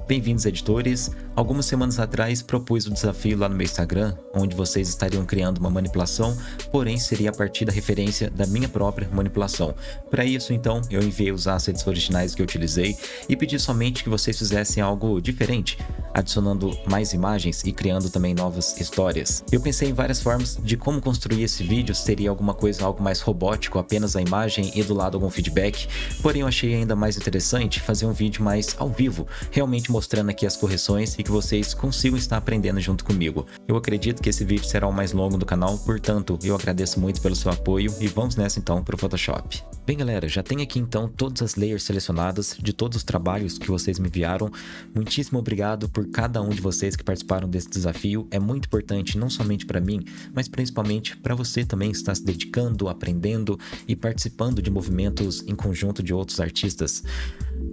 Bem-vindos, editores! Algumas semanas atrás propus o desafio lá no meu Instagram, onde vocês estariam criando uma manipulação, porém seria a partir da referência da minha própria manipulação. Para isso, então, eu enviei os assets originais que eu utilizei e pedi somente que vocês fizessem algo diferente, adicionando mais imagens e criando também novas histórias. Eu pensei em várias formas de como construir esse vídeo, seria alguma coisa, algo mais robótico, apenas a imagem e do lado algum feedback, porém eu achei ainda mais interessante fazer um vídeo mais ao vivo, realmente mostrando aqui as correções e que vocês consigam estar aprendendo junto comigo. Eu acredito que esse vídeo será o mais longo do canal, portanto eu agradeço muito pelo seu apoio e vamos nessa então para o Photoshop. Bem galera, já tenho aqui então todas as layers selecionadas de todos os trabalhos que vocês me enviaram. Muitíssimo obrigado por cada um de vocês que participaram desse desafio, é muito importante não somente para mim, mas principalmente para você também estar se dedicando, aprendendo e participando de movimentos em conjunto de outros artistas.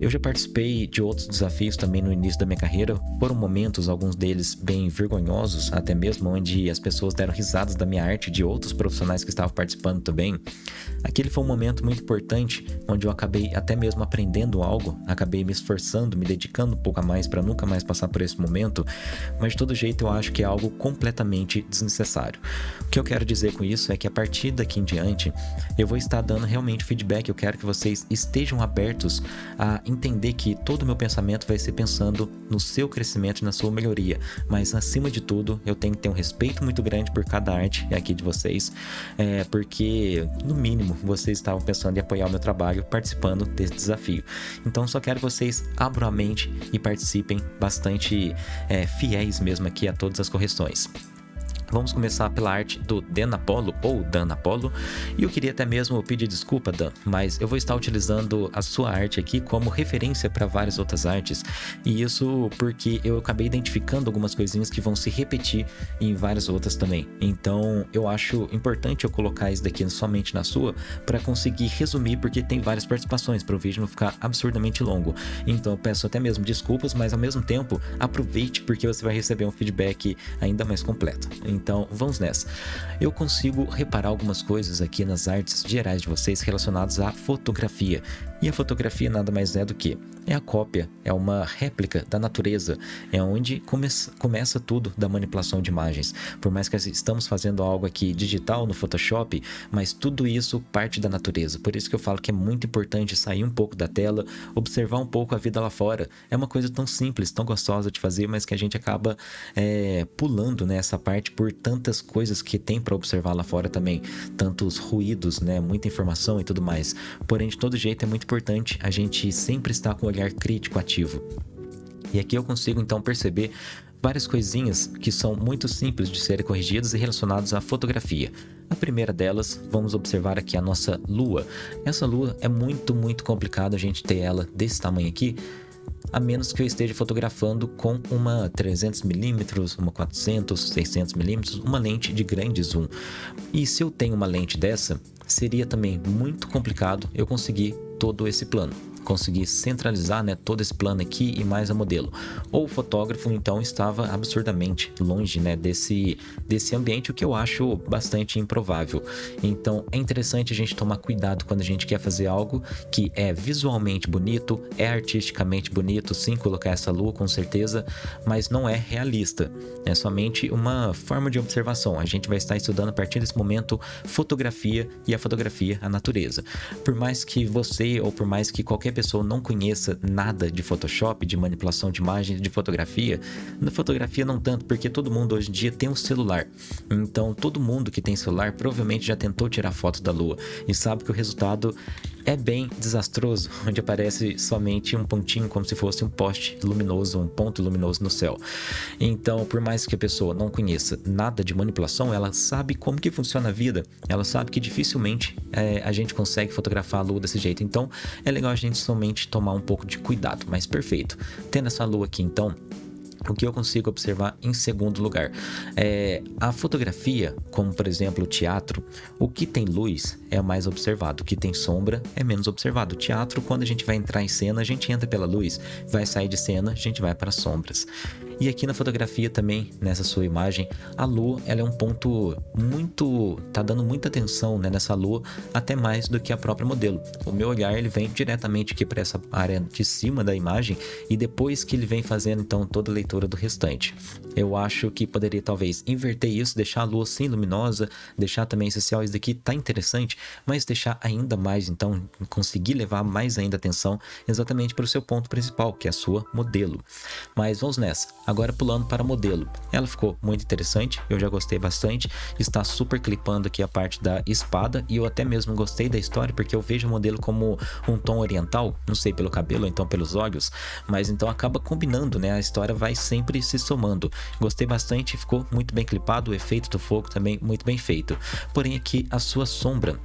Eu já participei de outros desafios também no início da minha carreira, foram momentos, alguns deles bem vergonhosos, até mesmo onde as pessoas deram risadas da minha arte, de outros profissionais que estavam participando também. Aquele foi um momento muito importante, onde eu acabei até mesmo aprendendo algo, acabei me esforçando, me dedicando um pouco a mais para nunca mais passar por esse momento, mas de todo jeito eu acho que é algo completamente desnecessário. O que eu quero dizer com isso é que a partir daqui em diante, eu vou estar dando realmente feedback, eu quero que vocês estejam abertos a entender que todo o meu pensamento vai ser pensando no seu crescimento e na sua melhoria, mas acima de tudo eu tenho que ter um respeito muito grande por cada arte aqui de vocês, porque no mínimo vocês estavam pensando em apoiar o meu trabalho participando desse desafio. Então só quero que vocês abram a mente e participem bastante fiéis mesmo aqui a todas as correções. Vamos começar pela arte do Dan Apollo, ou Dan Apollo, e eu queria até mesmo pedir desculpa, Dan, mas eu vou estar utilizando a sua arte aqui como referência para várias outras artes, e isso porque eu acabei identificando algumas coisinhas que vão se repetir em várias outras também. Então eu acho importante eu colocar isso daqui somente na sua, para conseguir resumir, porque tem várias participações, para o vídeo não ficar absurdamente longo. Então eu peço até mesmo desculpas, mas ao mesmo tempo aproveite, porque você vai receber um feedback ainda mais completo. Então vamos nessa. Eu consigo reparar algumas coisas aqui nas artes gerais de vocês relacionadas à fotografia. E a fotografia nada mais é do que é a cópia, é uma réplica da natureza, é onde começa tudo da manipulação de imagens. Por mais que estamos fazendo algo aqui digital no Photoshop, mas tudo isso parte da natureza. Por isso que eu falo que é muito importante sair um pouco da tela, observar um pouco a vida lá fora. É uma coisa tão simples, tão gostosa de fazer, mas que a gente acaba pulando nessa parte por tantas coisas que tem para observar lá fora também, tantos ruídos, né, muita informação e tudo mais. Porém, de todo jeito é muito importante a gente sempre estar com o olhar crítico ativo. E aqui eu consigo então perceber várias coisinhas que são muito simples de serem corrigidas e relacionadas à fotografia. A primeira delas, vamos observar aqui a nossa lua. Essa lua é muito complicado a gente ter ela desse tamanho aqui, a menos que eu esteja fotografando com uma 300mm, uma 400, 600mm, uma lente de grande zoom. E se eu tenho uma lente dessa, seria também muito complicado eu conseguir todo esse plano, conseguir centralizar, né, todo esse plano aqui e mais a modelo. Ou o fotógrafo então estava absurdamente longe, né, desse ambiente, o que eu acho bastante improvável. Então é interessante a gente tomar cuidado quando a gente quer fazer algo que é visualmente bonito, é artisticamente bonito, sim, colocar essa lua com certeza, mas não é realista, é somente uma forma de observação. A gente vai estar estudando a partir desse momento fotografia, e a fotografia a natureza. Por mais que você ou por mais que qualquer pessoa não conheça nada de Photoshop, de manipulação de imagens, de fotografia, na fotografia não tanto, porque todo mundo hoje em dia tem um celular. Então todo mundo que tem celular provavelmente já tentou tirar foto da lua e sabe que o resultado é bem desastroso, onde aparece somente um pontinho, como se fosse um poste luminoso, um ponto luminoso no céu. Então, por mais que a pessoa não conheça nada de manipulação, ela sabe como que funciona a vida, ela sabe que dificilmente a gente consegue fotografar a lua desse jeito. Então, é legal a gente somente tomar um pouco de cuidado, mas perfeito. Tendo essa lua aqui, então, o que eu consigo observar em segundo lugar? A fotografia, como por exemplo o teatro, o que tem luz é mais observado, o que tem sombra é menos observado. O teatro, quando a gente vai entrar em cena, a gente entra pela luz, vai sair de cena, a gente vai para as sombras. E aqui na fotografia também, nessa sua imagem, a lua, ela é um ponto muito, tá dando muita atenção, né, nessa lua, até mais do que a própria modelo. O meu olhar, ele vem diretamente aqui para essa área de cima da imagem e depois que ele vem fazendo então toda a leitura do restante. Eu acho que poderia talvez inverter isso, deixar a lua assim luminosa, deixar também essencial, isso daqui tá interessante, mas deixar ainda mais, então conseguir levar mais ainda atenção exatamente para o seu ponto principal, que é a sua modelo. Mas vamos nessa. Agora pulando para a modelo. Ela ficou muito interessante, eu já gostei bastante, está super clipando aqui a parte da espada e eu até mesmo gostei da história porque eu vejo a modelo como um tom oriental, não sei pelo cabelo ou então pelos olhos, mas então acaba combinando, né? A história vai sempre se somando. Gostei bastante, ficou muito bem clipado, o efeito do fogo também muito bem feito. Porém aqui a sua sombra,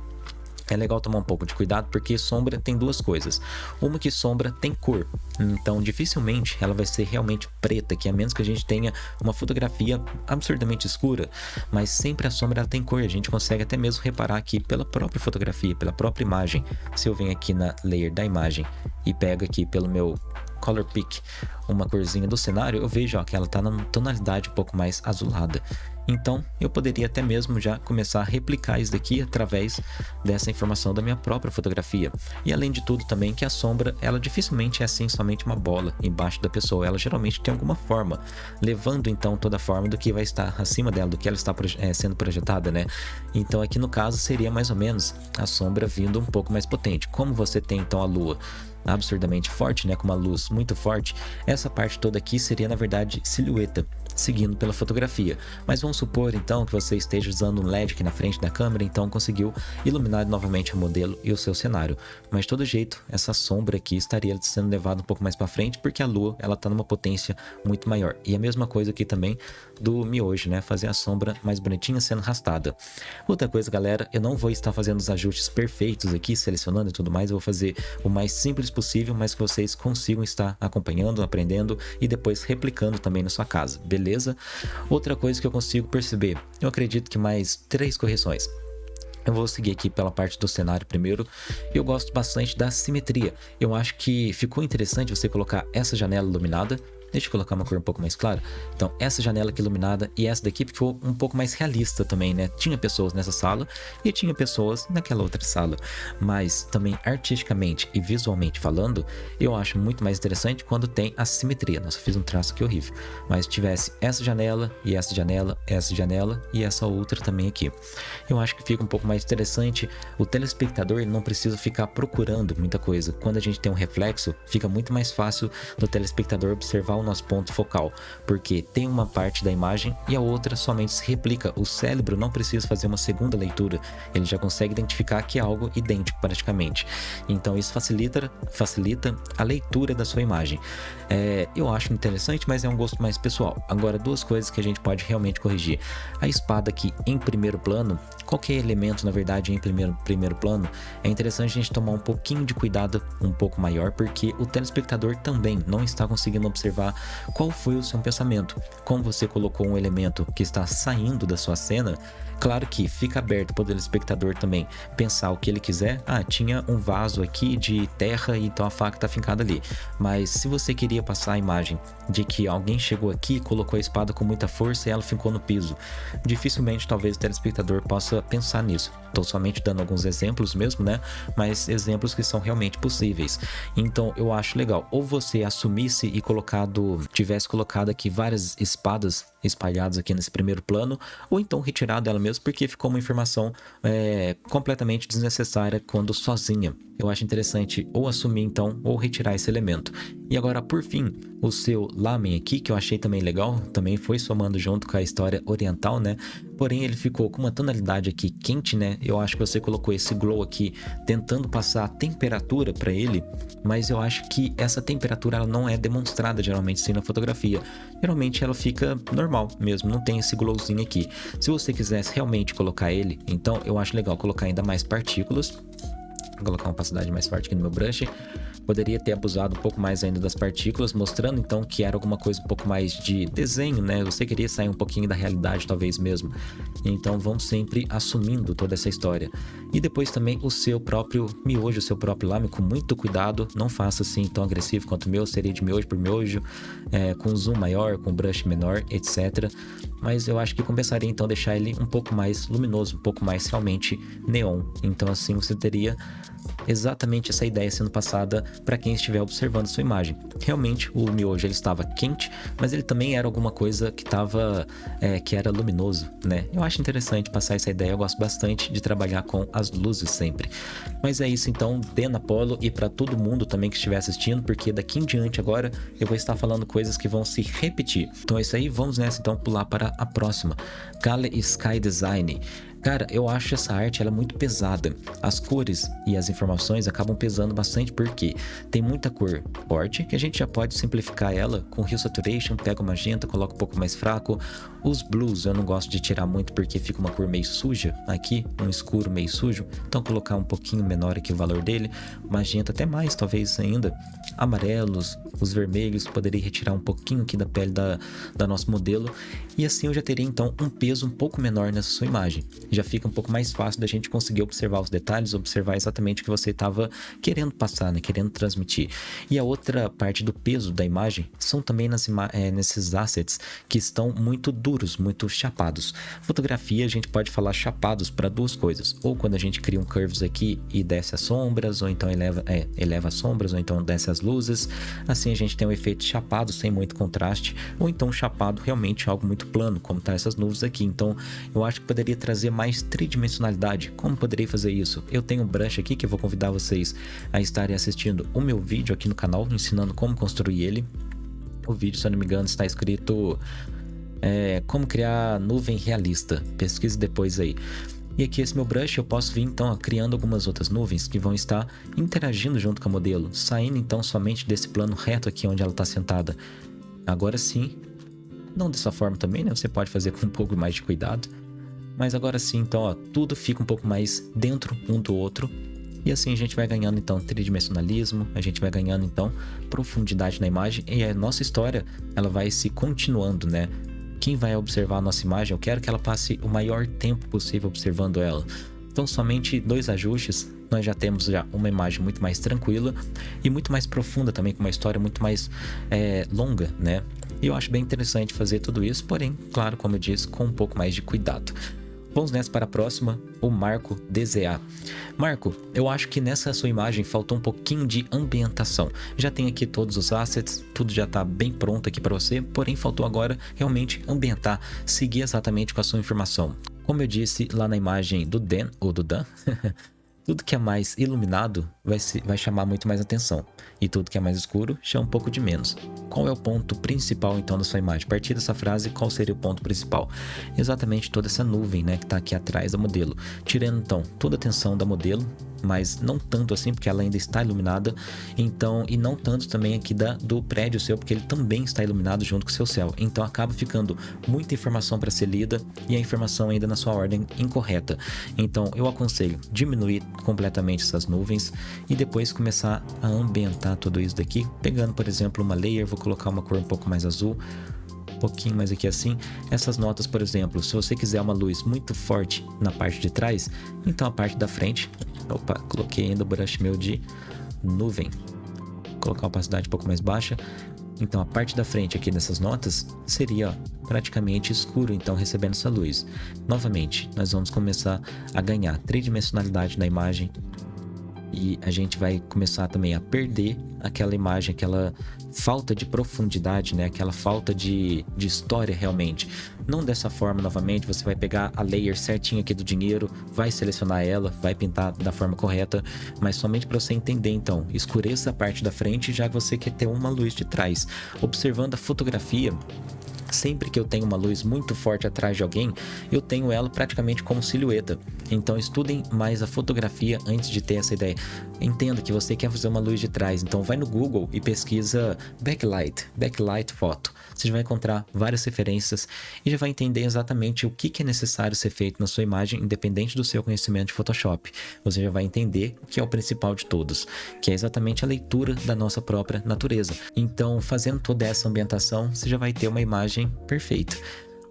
é legal tomar um pouco de cuidado porque sombra tem duas coisas. Uma, que sombra tem cor, então dificilmente ela vai ser realmente preta, que a menos que a gente tenha uma fotografia absurdamente escura, mas sempre a sombra ela tem cor, a gente consegue até mesmo reparar aqui pela própria fotografia, pela própria imagem. Se eu venho aqui na layer da imagem e pego aqui pelo meu color pick uma corzinha do cenário, eu vejo ó, que ela está na tonalidade um pouco mais azulada. Então eu poderia até mesmo já começar a replicar isso daqui através dessa informação da minha própria fotografia. E além de tudo também que a sombra, ela dificilmente é assim somente uma bola embaixo da pessoa, ela geralmente tem alguma forma, levando então toda a forma do que vai estar acima dela, do que ela está sendo projetada, né? Então aqui no caso seria mais ou menos a sombra vindo um pouco mais potente. Como você tem então a lua absurdamente forte, né, com uma luz muito forte, essa parte toda aqui seria na verdade silhueta, seguindo pela fotografia. Mas vamos supor então que você esteja usando um LED aqui na frente da câmera, então conseguiu iluminar novamente o modelo e o seu cenário. Mas de todo jeito, essa sombra aqui estaria sendo levada um pouco mais para frente porque a lua, ela tá numa potência muito maior. E a mesma coisa aqui também do miojo, né, fazer a sombra mais bonitinha sendo arrastada. Outra coisa, galera, eu não vou estar fazendo os ajustes perfeitos aqui, selecionando e tudo mais, eu vou fazer o mais simples possível, mas que vocês consigam estar acompanhando, aprendendo e depois replicando também na sua casa, beleza? Outra coisa que eu consigo perceber, eu acredito que mais 3 correções. Eu vou seguir aqui pela parte do cenário primeiro. Eu gosto bastante da simetria. Eu acho que ficou interessante você colocar essa janela iluminada. Deixa eu colocar uma cor um pouco mais clara. Então, essa janela aqui iluminada e essa daqui ficou um pouco mais realista também, né? Tinha pessoas nessa sala e tinha pessoas naquela outra sala. Mas também artisticamente e visualmente falando, eu acho muito mais interessante quando tem a simetria. Nossa, eu fiz um traço aqui horrível. Mas tivesse essa janela e essa janela, essa janela e essa outra também aqui. Eu acho que fica um pouco mais interessante. O telespectador ele não precisa ficar procurando muita coisa. Quando a gente tem um reflexo, fica muito mais fácil do telespectador observar o nosso ponto focal, porque tem uma parte da imagem e a outra somente se replica. O cérebro não precisa fazer uma segunda leitura, ele já consegue identificar que é algo idêntico praticamente. Então isso facilita a leitura da sua imagem. Eu acho interessante, mas é um gosto mais pessoal. Agora, 2 coisas que a gente pode realmente corrigir. A espada aqui em primeiro plano, qualquer elemento na verdade em primeiro plano, é interessante a gente tomar um pouquinho de cuidado um pouco maior, porque o telespectador também não está conseguindo observar qual foi o seu pensamento. Como você colocou um elemento que está saindo da sua cena, claro que fica aberto para o telespectador também pensar o que ele quiser. Tinha um vaso aqui de terra e então a faca está fincada ali. Mas se você queria passar a imagem de que alguém chegou aqui, colocou a espada com muita força e ela ficou no piso, dificilmente talvez o telespectador possa pensar nisso. Estou somente dando alguns exemplos mesmo, né? Mas exemplos que são realmente possíveis. Então eu acho legal. Ou você assumisse e tivesse colocado aqui várias espadas espalhadas aqui nesse primeiro plano, ou então retirado ela mesmo, porque ficou uma informação completamente desnecessária quando sozinha. Eu acho interessante ou assumir então, ou retirar esse elemento. E agora, por fim, o seu lamen aqui, que eu achei também legal, também foi somando junto com a história oriental, né? Porém, ele ficou com uma tonalidade aqui quente, né? Eu acho que você colocou esse glow aqui tentando passar a temperatura para ele, mas eu acho que essa temperatura ela não é demonstrada geralmente assim na fotografia. Geralmente ela fica normal mesmo, não tem esse glowzinho aqui. Se você quisesse realmente colocar ele, então eu acho legal colocar ainda mais partículas. Vou colocar uma opacidade mais forte aqui no meu brush. Poderia ter abusado um pouco mais ainda das partículas, mostrando então que era alguma coisa um pouco mais de desenho, né? Você queria sair um pouquinho da realidade, talvez mesmo. Então vamos sempre assumindo toda essa história. E depois também o seu próprio miojo, o seu próprio lame, com muito cuidado. Não faça assim tão agressivo quanto o meu, seria de miojo por miojo, com zoom maior, com brush menor, etc. Mas eu acho que compensaria então deixar ele um pouco mais luminoso, um pouco mais realmente neon. Então assim você teria exatamente essa ideia sendo passada para quem estiver observando sua imagem. Realmente o miojo ele estava quente, mas ele também era alguma coisa que que era luminoso, né? Eu acho interessante passar essa ideia, eu gosto bastante de trabalhar com as luzes sempre. Mas é isso então, Dena Apollo, e para todo mundo também que estiver assistindo, porque daqui em diante agora eu vou estar falando coisas que vão se repetir. Então é isso aí, vamos nessa então pular para a próxima. Gale Sky Design. Cara, eu acho essa arte ela é muito pesada. As cores e as informações acabam pesando bastante porque tem muita cor forte, que a gente já pode simplificar ela com Hue Saturation, pega o magenta, coloca um pouco mais fraco. Os blues eu não gosto de tirar muito porque fica uma cor meio suja aqui, um escuro meio sujo. Então colocar um pouquinho menor aqui o valor dele. Magenta até mais, talvez ainda. Amarelos, os vermelhos, poderia retirar um pouquinho aqui da pele da nosso modelo. E assim eu já teria então um peso um pouco menor nessa sua imagem. Já fica um pouco mais fácil da gente conseguir observar os detalhes, observar exatamente o que você estava querendo passar, né? Querendo transmitir. E a outra parte do peso da imagem são também nesses assets que estão muito duros, muito chapados. Fotografia a gente pode falar chapados para duas coisas. Ou quando a gente cria um curves aqui e desce as sombras, ou então eleva as sombras, ou então desce as luzes. Assim a gente tem um efeito chapado sem muito contraste, ou então chapado realmente algo muito plano, como tá essas nuvens aqui. Então eu acho que poderia trazer mais tridimensionalidade. Como poderia fazer isso? Eu tenho um brush aqui que eu vou convidar vocês a estarem assistindo o meu vídeo aqui no canal, ensinando como construir ele. O vídeo, se eu não me engano, está escrito como criar nuvem realista. Pesquise depois aí. E aqui esse meu brush eu posso vir então criando algumas outras nuvens que vão estar interagindo junto com o modelo, saindo então somente desse plano reto aqui onde ela está sentada. Agora sim, não dessa forma também, né? Você pode fazer com um pouco mais de cuidado. Mas agora sim, então, ó, tudo fica um pouco mais dentro um do outro. E assim a gente vai ganhando, então, tridimensionalismo. A gente vai ganhando, então, profundidade na imagem. E a nossa história, ela vai se continuando, né? Quem vai observar a nossa imagem, eu quero que ela passe o maior tempo possível observando ela. Então, somente 2 ajustes, nós já temos uma imagem muito mais tranquila e muito mais profunda também, com uma história muito mais longa, né? E eu acho bem interessante fazer tudo isso, porém, claro, como eu disse, com um pouco mais de cuidado. Vamos nessa para a próxima, o Marco DZA. Marco, eu acho que nessa sua imagem faltou um pouquinho de ambientação. Já tem aqui todos os assets, tudo já está bem pronto aqui para você, porém faltou agora realmente ambientar, seguir exatamente com a sua informação. Como eu disse lá na imagem do Dan, ou do Dan, tudo que é mais iluminado vai chamar muito mais atenção. E tudo que é mais escuro chama um pouco de menos. Qual é o ponto principal então da sua imagem? A partir dessa frase, qual seria o ponto principal? Exatamente toda essa nuvem, né, que está aqui atrás do modelo. Tirando então toda a atenção da modelo, mas não tanto assim, porque ela ainda está iluminada. Então, e não tanto também aqui do prédio seu, porque ele também está iluminado junto com o seu céu. Então acaba ficando muita informação para ser lida e a informação ainda na sua ordem incorreta. Então eu aconselho diminuir completamente essas nuvens e depois começar a ambientar tudo isso daqui, pegando por exemplo uma layer, vou colocar uma cor um pouco mais azul, um pouquinho mais aqui assim. Essas notas, por exemplo, se você quiser uma luz muito forte na parte de trás, então a parte da frente, opa, coloquei ainda o brush meu de nuvem, vou colocar a opacidade um pouco mais baixa. Então a parte da frente aqui dessas notas seria praticamente escuro, então recebendo essa luz. Novamente, nós vamos começar a ganhar tridimensionalidade na imagem e a gente vai começar também a perder aquela imagem, aquela falta de profundidade, né? Aquela falta de história realmente. Não dessa forma novamente, você vai pegar a layer certinha aqui do dinheiro, vai selecionar ela, vai pintar da forma correta, mas somente para você entender então, escureça a parte da frente já que você quer ter uma luz de trás. Observando a fotografia, Sempre que eu tenho uma luz muito forte atrás de alguém, eu tenho ela praticamente como silhueta. Então estudem mais a fotografia antes de ter essa ideia. Entenda que você quer fazer uma luz de trás, então vai no Google e pesquisa backlight foto. Você já vai encontrar várias referências e já vai entender exatamente o que é necessário ser feito na sua imagem, independente do seu conhecimento de Photoshop. Você já vai entender o que é o principal de todos, que é exatamente a leitura da nossa própria natureza. Então, fazendo toda essa ambientação, você já vai ter uma imagem perfeita.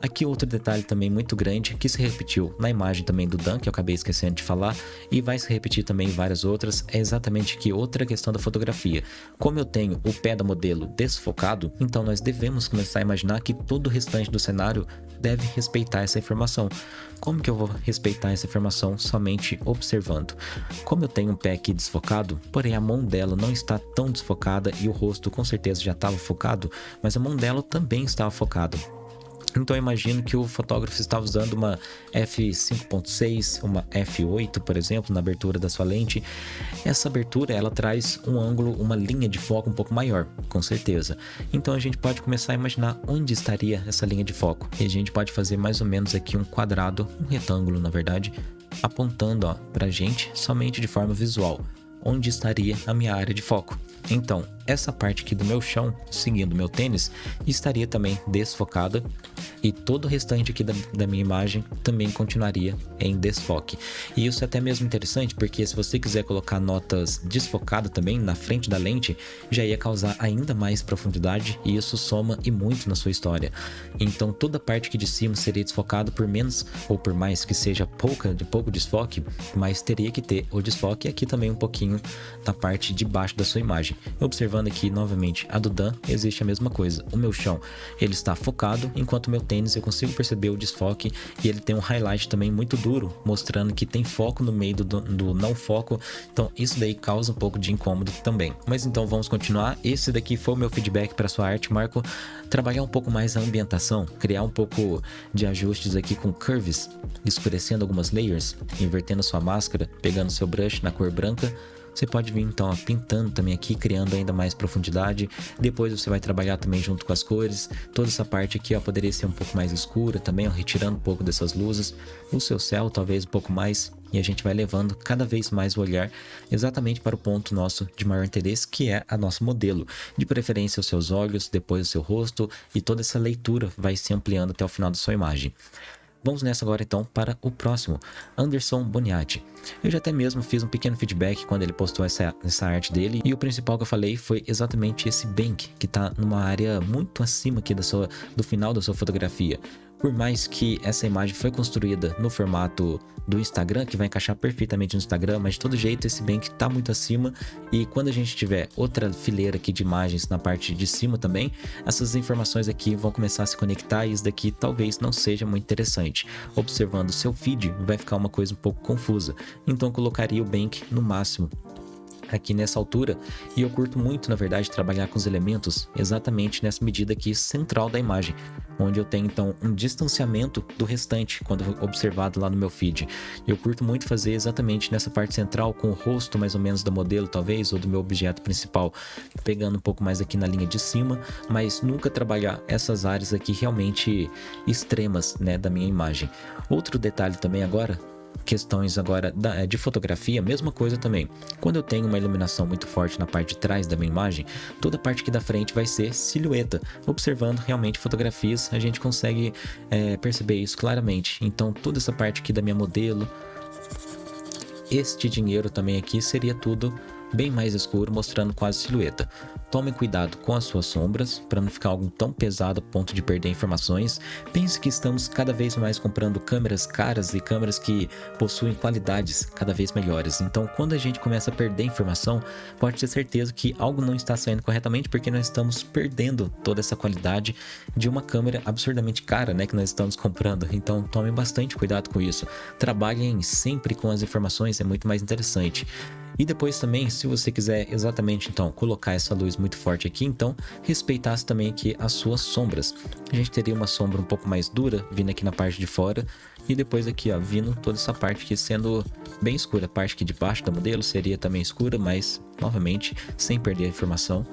Aqui outro detalhe também muito grande, que se repetiu na imagem também do Dan, que eu acabei esquecendo de falar, e vai se repetir também em várias outras, é exatamente que outra questão da fotografia. Como eu tenho o pé da modelo desfocado, então nós devemos começar a imaginar que todo o restante do cenário deve respeitar essa informação. Como que eu vou respeitar essa informação? Somente observando. Como eu tenho um pé aqui desfocado, porém a mão dela não está tão desfocada e o rosto com certeza já estava focado, mas a mão dela também estava focada. Então eu imagino que o fotógrafo estava usando uma f5.6, uma f8, por exemplo, na abertura da sua lente. Essa abertura, ela traz um ângulo, uma linha de foco um pouco maior, com certeza. Então a gente pode começar a imaginar onde estaria essa linha de foco. E a gente pode fazer mais ou menos aqui um quadrado, um retângulo, na verdade, apontando pra gente somente de forma visual, onde estaria a minha área de foco. Então, essa parte aqui do meu chão, seguindo meu tênis, estaria também desfocada e todo o restante aqui da minha imagem também continuaria em desfoque. E isso é até mesmo interessante porque se você quiser colocar notas desfocadas também na frente da lente, já ia causar ainda mais profundidade e isso soma e muito na sua história. Então toda a parte aqui de cima seria desfocada por menos ou por mais que seja pouco desfoque, mas teria que ter o desfoque e aqui também um pouquinho da parte de baixo da sua imagem. Observando aqui novamente a do Dan, existe a mesma coisa. O meu chão, ele está focado, enquanto o meu tênis eu consigo perceber o desfoque e ele tem um highlight também muito duro, mostrando que tem foco no meio do não foco. Então isso daí causa um pouco de incômodo também. Mas então vamos continuar. Esse daqui foi o meu feedback para sua arte, Marco. Trabalhar um pouco mais a ambientação, criar um pouco de ajustes aqui com curves, escurecendo algumas layers, invertendo sua máscara, pegando seu brush na cor branca. Você pode vir então pintando também aqui, criando ainda mais profundidade. Depois você vai trabalhar também junto com as cores. Toda essa parte aqui poderia ser um pouco mais escura também, retirando um pouco dessas luzes. O seu céu talvez um pouco mais. E a gente vai levando cada vez mais o olhar exatamente para o ponto nosso de maior interesse, que é a nosso modelo. De preferência os seus olhos, depois o seu rosto, e toda essa leitura vai se ampliando até o final da sua imagem. Vamos nessa agora então para o próximo, Anderson Boniati. Eu já até mesmo fiz um pequeno feedback quando ele postou essa arte dele, e o principal que eu falei foi exatamente esse bank, que está numa área muito acima aqui do final da sua fotografia. Por mais que essa imagem foi construída no formato do Instagram, que vai encaixar perfeitamente no Instagram, mas de todo jeito esse bank está muito acima, e quando a gente tiver outra fileira aqui de imagens na parte de cima também, essas informações aqui vão começar a se conectar e isso daqui talvez não seja muito interessante. Observando o seu feed vai ficar uma coisa um pouco confusa, então eu colocaria o bank no máximo aqui nessa altura, e eu curto muito na verdade trabalhar com os elementos exatamente nessa medida aqui central da imagem, onde eu tenho então um distanciamento do restante quando observado lá no meu feed. Eu curto muito fazer exatamente nessa parte central, com o rosto mais ou menos da modelo talvez, ou do meu objeto principal, pegando um pouco mais aqui na linha de cima, mas nunca trabalhar essas áreas aqui realmente extremas, né, da minha imagem. Outro detalhe também agora, questões agora de fotografia, mesma coisa também. Quando eu tenho uma iluminação muito forte na parte de trás da minha imagem, toda a parte aqui da frente vai ser silhueta. Observando realmente fotografias, a gente consegue perceber isso claramente. Então toda essa parte aqui da minha modelo, este dinheiro também aqui seria tudo bem mais escuro, mostrando quase silhueta. Tome cuidado com as suas sombras, para não ficar algo tão pesado a ponto de perder informações. Pense que estamos cada vez mais comprando câmeras caras e câmeras que possuem qualidades cada vez melhores. Então, quando a gente começa a perder informação, pode ter certeza que algo não está saindo corretamente, porque nós estamos perdendo toda essa qualidade de uma câmera absurdamente cara, né, que nós estamos comprando. Então, tome bastante cuidado com isso. Trabalhem sempre com as informações, é muito mais interessante. E depois também, se você quiser exatamente então colocar essa luz muito forte aqui, então respeitasse também aqui as suas sombras. A gente teria uma sombra um pouco mais dura vindo aqui na parte de fora, e depois aqui vindo toda essa parte aqui sendo bem escura. A parte aqui de baixo da modelo seria também escura, mas novamente sem perder a informação.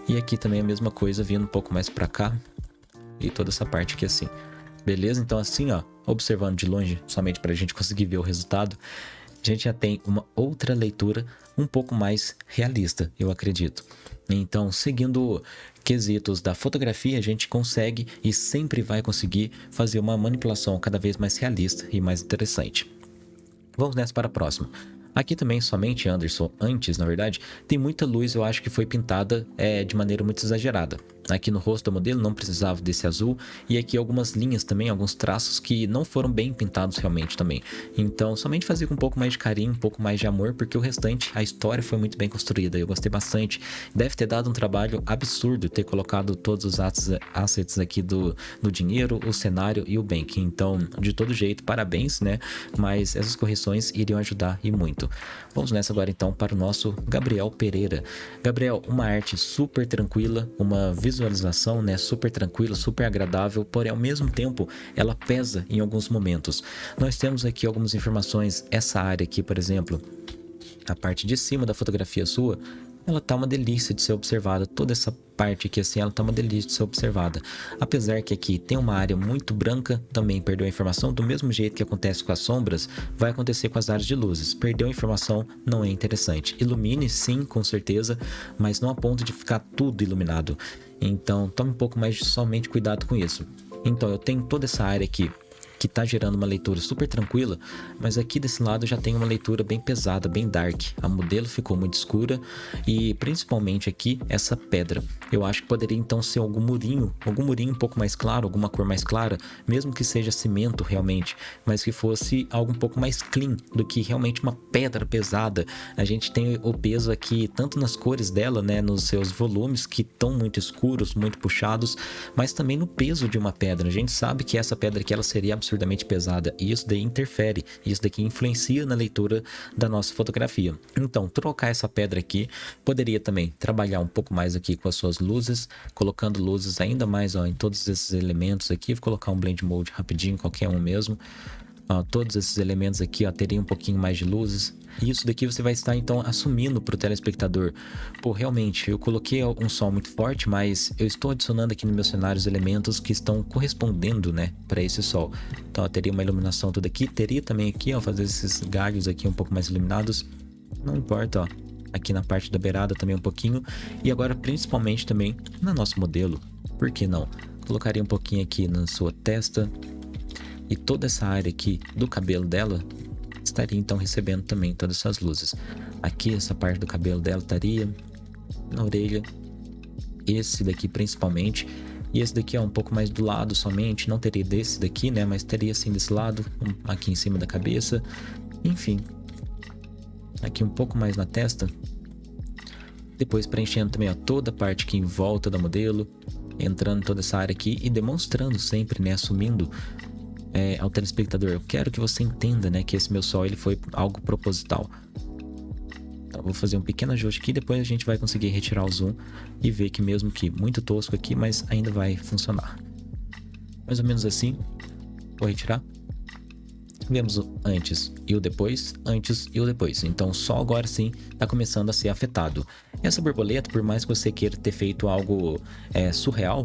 E aqui também a mesma coisa vindo um pouco mais para cá, e toda essa parte aqui assim. Beleza? Então assim, ó, observando de longe, somente para a gente conseguir ver o resultado, a gente já tem uma outra leitura um pouco mais realista, eu acredito. Então, seguindo quesitos da fotografia, a gente consegue e sempre vai conseguir fazer uma manipulação cada vez mais realista e mais interessante. Vamos nessa para a próxima. Aqui também, somente Anderson, antes, na verdade, tem muita luz, eu acho que foi pintada de maneira muito exagerada. Aqui no rosto do modelo não precisava desse azul, e aqui algumas linhas também, alguns traços que não foram bem pintados realmente também. Então, somente fazer com um pouco mais de carinho, um pouco mais de amor, porque o restante, a história foi muito bem construída, eu gostei bastante. Deve ter dado um trabalho absurdo ter colocado todos os assets aqui do dinheiro, o cenário e o bank. Então, de todo jeito, parabéns, né? Mas essas correções iriam ajudar e muito. Vamos nessa agora então para o nosso Gabriel Pereira. Gabriel, uma arte super tranquila, uma visualização, né, super tranquila, super agradável, porém ao mesmo tempo ela pesa em alguns momentos. Nós temos aqui algumas informações, essa área aqui, por exemplo, a parte de cima da fotografia sua, ela tá uma delícia de ser observada. Toda essa parte aqui assim, ela tá uma delícia de ser observada. Apesar que aqui tem uma área muito branca, também perdeu a informação. Do mesmo jeito que acontece com as sombras, vai acontecer com as áreas de luzes. Perdeu a informação, não é interessante. Ilumine sim, com certeza, mas não a ponto de ficar tudo iluminado. Então tome um pouco mais de somente cuidado com isso. Então eu tenho toda essa área aqui que tá gerando uma leitura super tranquila, mas aqui desse lado já tem uma leitura bem pesada, bem dark. A modelo ficou muito escura e principalmente aqui essa pedra. Eu acho que poderia então ser algum murinho um pouco mais claro, alguma cor mais clara, mesmo que seja cimento realmente, mas que fosse algo um pouco mais clean do que realmente uma pedra pesada. A gente tem o peso aqui tanto nas cores dela, né, nos seus volumes que estão muito escuros, muito puxados, mas também no peso de uma pedra. A gente sabe que essa pedra aqui ela seria absurdamente pesada e isso daí interfere, isso daqui influencia na leitura da nossa fotografia. Então, trocar essa pedra aqui, poderia também trabalhar um pouco mais aqui com as suas luzes, colocando luzes ainda mais ó, em todos esses elementos aqui. Vou colocar um blend mode rapidinho, qualquer um mesmo. Ó, todos esses elementos aqui ó, teriam um pouquinho mais de luzes. E isso daqui você vai estar então assumindo para o telespectador. Pô, realmente, eu coloquei um som muito forte, mas eu estou adicionando aqui no meu cenário os elementos que estão correspondendo, né, para esse sol. Então, eu teria uma iluminação toda aqui, teria também aqui, ó, fazer esses galhos aqui um pouco mais iluminados. Não importa, ó. Aqui na parte da beirada também um pouquinho. E agora, principalmente também no nosso modelo. Por que não? Colocaria um pouquinho aqui na sua testa. E toda essa área aqui do cabelo dela estaria então recebendo também todas essas luzes. Aqui essa parte do cabelo dela estaria na orelha, esse daqui principalmente, e esse daqui é um pouco mais do lado somente, não teria desse daqui, né, mas teria assim desse lado, aqui em cima da cabeça, enfim, aqui um pouco mais na testa, depois preenchendo também ó, toda a parte aqui em volta da modelo, entrando toda essa área aqui e demonstrando sempre, né, assumindo ao telespectador, eu quero que você entenda, né, que esse meu sol ele foi algo proposital. Então, vou fazer um pequeno ajuste aqui, depois a gente vai conseguir retirar o zoom e ver que mesmo que muito tosco aqui, mas ainda vai funcionar. Mais ou menos assim, vou retirar. Vemos o antes e o depois, antes e o depois. Então só agora sim está começando a ser afetado. Essa borboleta, por mais que você queira ter feito algo surreal,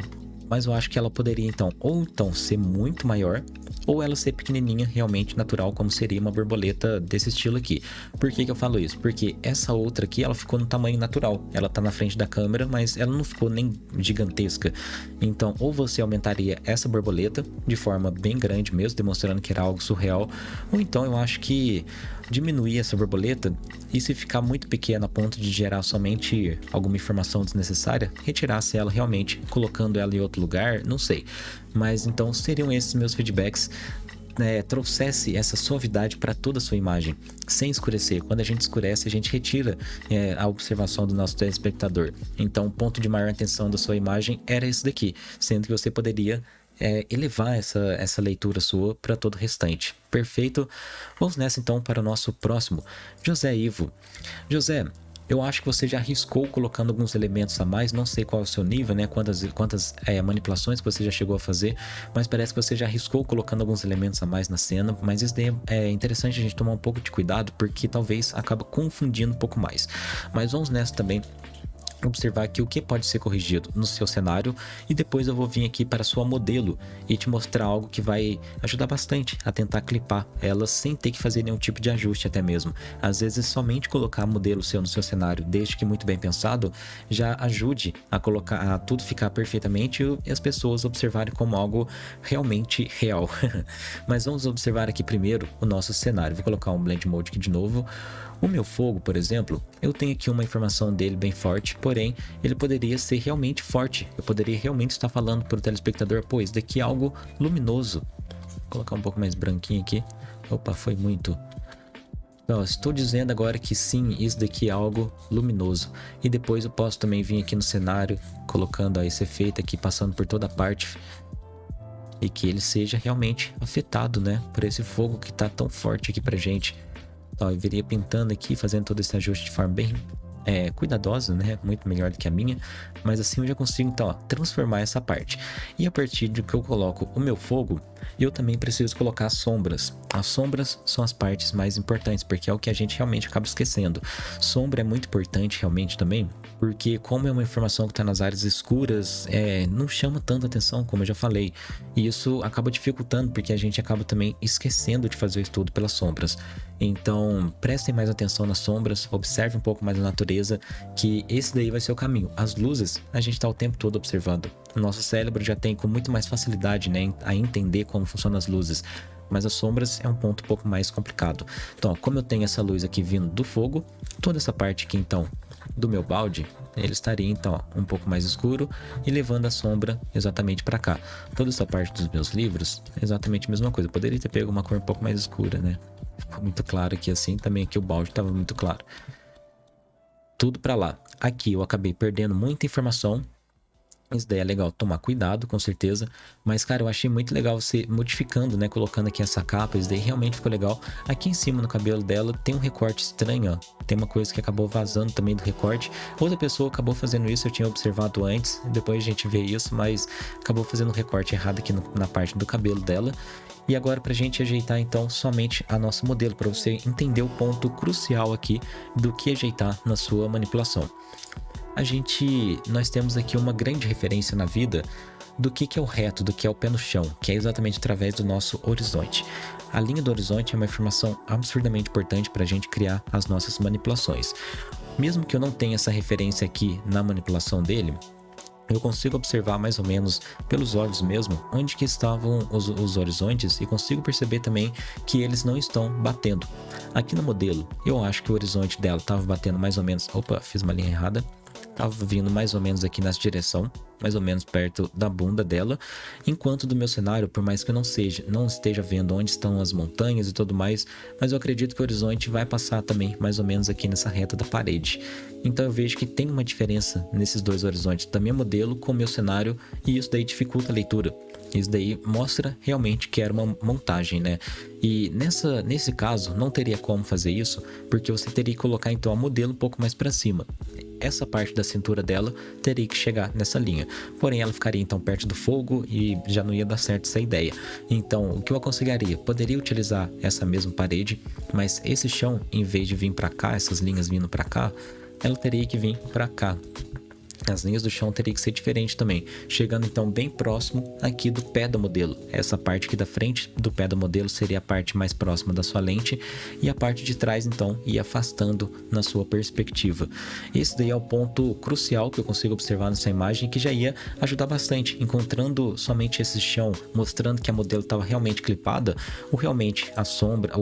mas eu acho que ela poderia então ou então ser muito maior ou ela ser pequenininha, realmente natural, como seria uma borboleta desse estilo aqui. Por que que eu falo isso? Porque essa outra aqui, ela ficou no tamanho natural. Ela tá na frente da câmera, mas ela não ficou nem gigantesca. Então, ou você aumentaria essa borboleta de forma bem grande mesmo, demonstrando que era algo surreal, ou então eu acho que diminuir essa borboleta e se ficar muito pequena a ponto de gerar somente alguma informação desnecessária, retirasse ela realmente, colocando ela em outro lugar, não sei. Mas então seriam esses meus feedbacks, trouxesse essa suavidade para toda a sua imagem, sem escurecer. Quando a gente escurece, a gente retira a observação do nosso telespectador. Então o ponto de maior atenção da sua imagem era esse daqui, sendo que você poderia elevar essa leitura sua para todo o restante. Perfeito? Vamos nessa então para o nosso próximo, José Ivo. José, eu acho que você já arriscou colocando alguns elementos a mais, não sei qual é o seu nível, né? Quantas manipulações que você já chegou a fazer, mas parece que você já arriscou colocando alguns elementos a mais na cena, mas isso daí é interessante a gente tomar um pouco de cuidado, porque talvez acaba confundindo um pouco mais. Mas vamos nessa também observar aqui o que pode ser corrigido no seu cenário e depois eu vou vir aqui para a sua modelo e te mostrar algo que vai ajudar bastante a tentar clipar ela sem ter que fazer nenhum tipo de ajuste até mesmo. Às vezes somente colocar modelo seu no seu cenário, desde que muito bem pensado, já ajude a colocar a tudo ficar perfeitamente e as pessoas observarem como algo realmente real. Mas vamos observar aqui primeiro o nosso cenário. Vou colocar um Blend Mode aqui de novo. O meu fogo, por exemplo, eu tenho aqui uma informação dele bem forte, porém, ele poderia ser realmente forte. Eu poderia realmente estar falando para o telespectador, pô, isso daqui é algo luminoso. Vou colocar um pouco mais branquinho aqui. Opa, foi muito. Então, estou dizendo agora que sim, isso daqui é algo luminoso. E depois eu posso também vir aqui no cenário, colocando ó, esse efeito aqui, passando por toda a parte. E que ele seja realmente afetado, né, por esse fogo que está tão forte aqui pra gente. Ó, eu viria pintando aqui, fazendo todo esse ajuste de forma bem cuidadosa, né? Muito melhor do que a minha. Mas assim eu já consigo, então, ó, transformar essa parte. E a partir de que eu coloco o meu fogo, eu também preciso colocar as sombras. As sombras são as partes mais importantes, porque é o que a gente realmente acaba esquecendo. Sombra é muito importante realmente também, porque como é uma informação que está nas áreas escuras, não chama tanta atenção, como eu já falei. E isso acaba dificultando, porque a gente acaba também esquecendo de fazer o estudo pelas sombras. Então, prestem mais atenção nas sombras, observe um pouco mais a natureza, que esse daí vai ser o caminho. As luzes, a gente está o tempo todo observando. O nosso cérebro já tem com muito mais facilidade, né, a entender como funcionam as luzes. Mas as sombras é um ponto um pouco mais complicado. Então, ó, como eu tenho essa luz aqui vindo do fogo, toda essa parte aqui, então, do meu balde, ele estaria, então, ó, um pouco mais escuro e levando a sombra exatamente para cá. Toda essa parte dos meus livros, exatamente a mesma coisa. Eu poderia ter pego uma cor um pouco mais escura, né? Ficou muito claro aqui assim, também aqui o balde estava muito claro. Tudo para lá. Aqui eu acabei perdendo muita informação. Isso daí é legal tomar cuidado, com certeza. Mas, cara, eu achei muito legal você modificando, né? Colocando aqui essa capa. Isso daí realmente ficou legal. Aqui em cima, no cabelo dela, tem um recorte estranho, ó. Tem uma coisa que acabou vazando também do recorte. Outra pessoa acabou fazendo isso, eu tinha observado antes. Depois a gente vê isso, mas acabou fazendo um recorte errado aqui na parte do cabelo dela. E agora pra gente ajeitar então somente a nossa modelo, para você entender o ponto crucial aqui do que ajeitar na sua manipulação. Nós temos aqui uma grande referência na vida do que é o reto, do que é o pé no chão, que é exatamente através do nosso horizonte. A linha do horizonte é uma informação absurdamente importante para a gente criar as nossas manipulações. Mesmo que eu não tenha essa referência aqui na manipulação dele, eu consigo observar mais ou menos pelos olhos mesmo onde que estavam os horizontes e consigo perceber também que eles não estão batendo. Aqui no modelo, eu acho que o horizonte dela estava batendo mais ou menos... Opa, fiz uma linha errada. Estava vindo mais ou menos aqui nessa direção, mais ou menos perto da bunda dela, enquanto do meu cenário, por mais que eu não esteja vendo onde estão as montanhas e tudo mais, mas eu acredito que o horizonte vai passar também mais ou menos aqui nessa reta da parede. Então eu vejo que tem uma diferença nesses dois horizontes, da minha modelo com o meu cenário, e isso daí dificulta a leitura. Isso daí mostra realmente que era uma montagem, né? E nesse caso não teria como fazer isso, porque você teria que colocar então a modelo um pouco mais para cima. Essa parte da cintura dela teria que chegar nessa linha. Porém, ela ficaria então perto do fogo e já não ia dar certo essa ideia. Então, o que eu aconselharia? Poderia utilizar essa mesma parede, mas esse chão, em vez de vir para cá, essas linhas vindo para cá, ela teria que vir para cá. As linhas do chão teriam que ser diferentes também, chegando então bem próximo aqui do pé do modelo. Essa parte aqui da frente do pé do modelo seria a parte mais próxima da sua lente e a parte de trás então ia afastando na sua perspectiva. Esse daí é o ponto crucial que eu consigo observar nessa imagem, que já ia ajudar bastante, encontrando somente esse chão, mostrando que a modelo estava realmente clipada, o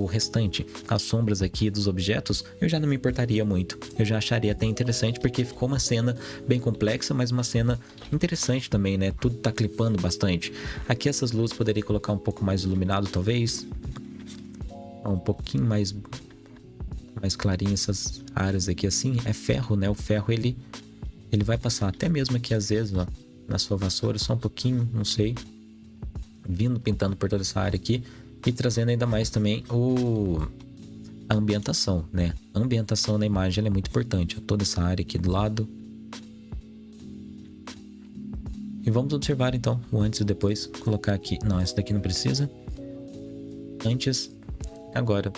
restante, as sombras aqui dos objetos, eu já não me importaria muito, eu já acharia até interessante, porque ficou uma cena bem complexa, mas uma cena interessante também, né? Tudo tá clipando bastante. Aqui essas luzes poderia colocar um pouco mais iluminado, talvez. Um pouquinho mais clarinho essas áreas aqui assim. É ferro, né? O ferro, ele vai passar até mesmo aqui às vezes, ó, na sua vassoura, só um pouquinho, não sei. Vindo, pintando por toda essa área aqui e trazendo ainda mais também a ambientação, né? A ambientação na imagem, ela é muito importante, ó. Toda essa área aqui do lado. E vamos observar então o antes e depois. Colocar aqui, não, essa daqui não precisa. Antes, agora.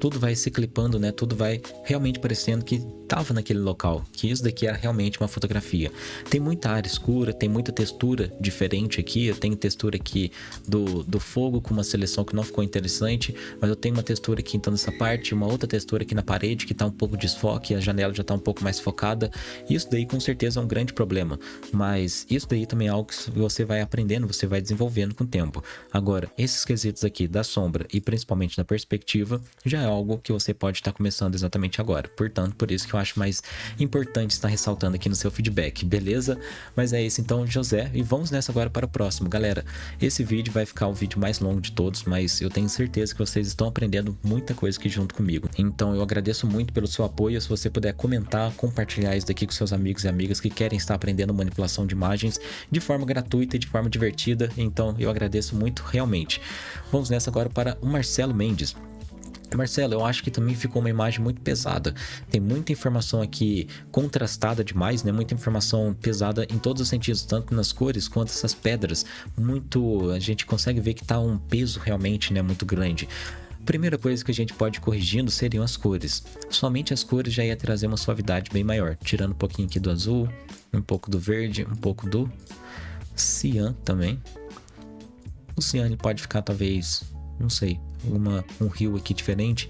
Tudo vai se clipando, né? Tudo vai realmente parecendo que estava naquele local, que isso daqui era realmente uma fotografia. Tem muita área escura, tem muita textura diferente aqui. Eu tenho textura aqui do fogo com uma seleção que não ficou interessante, mas eu tenho uma textura aqui então nessa parte, uma outra textura aqui na parede que tá um pouco de desfoque, a janela já tá um pouco mais focada. Isso daí com certeza é um grande problema, mas isso daí também é algo que você vai aprendendo, você vai desenvolvendo com o tempo. Agora, esses quesitos aqui da sombra e principalmente da perspectiva já é algo que você pode estar começando exatamente agora. Portanto, por isso que eu acho mais importante estar ressaltando aqui no seu feedback, beleza? Mas é isso então, José, e vamos nessa agora para o próximo. Galera, esse vídeo vai ficar o vídeo mais longo de todos, mas eu tenho certeza que vocês estão aprendendo muita coisa aqui junto comigo. Então eu agradeço muito pelo seu apoio. Se você puder comentar, compartilhar isso daqui com seus amigos e amigas que querem estar aprendendo manipulação de imagens de forma gratuita e de forma divertida, então eu agradeço muito realmente. Vamos nessa agora para o Marcelo Mendes. Marcelo, eu acho que também ficou uma imagem muito pesada. Tem muita informação aqui contrastada demais, né? Muita informação pesada em todos os sentidos, tanto nas cores quanto essas pedras. A gente consegue ver que tá um peso realmente, né, muito grande. Primeira coisa que a gente pode ir corrigindo seriam as cores. Somente as cores já ia trazer uma suavidade bem maior, tirando um pouquinho aqui do azul, um pouco do verde, um pouco do cian também. O cian ele pode ficar talvez, não sei, um rio aqui diferente.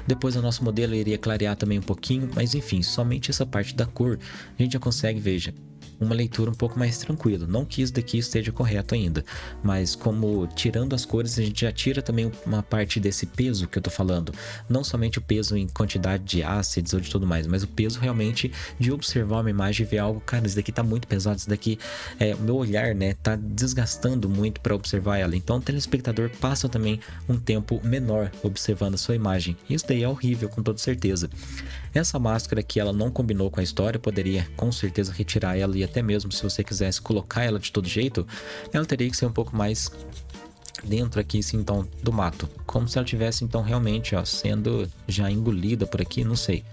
Depois o nosso modelo iria clarear também um pouquinho, mas enfim, somente essa parte da cor a gente já consegue, veja, uma leitura um pouco mais tranquila. Não que isso daqui esteja correto ainda, mas como tirando as cores a gente já tira também uma parte desse peso que eu tô falando, não somente o peso em quantidade de ácidos ou de tudo mais, mas o peso realmente de observar uma imagem e ver algo, cara, isso daqui tá muito pesado, isso daqui o meu olhar, né, tá desgastando muito para observar ela. Então o telespectador passa também um tempo menor observando a sua imagem. Isso daí é horrível, com toda certeza. Essa máscara aqui, ela não combinou com a história, poderia com certeza retirar ela, e até mesmo se você quisesse colocar ela de todo jeito, ela teria que ser um pouco mais dentro aqui, assim, então, do mato. Como se ela tivesse, então, realmente, ó, sendo já engolida por aqui, não sei.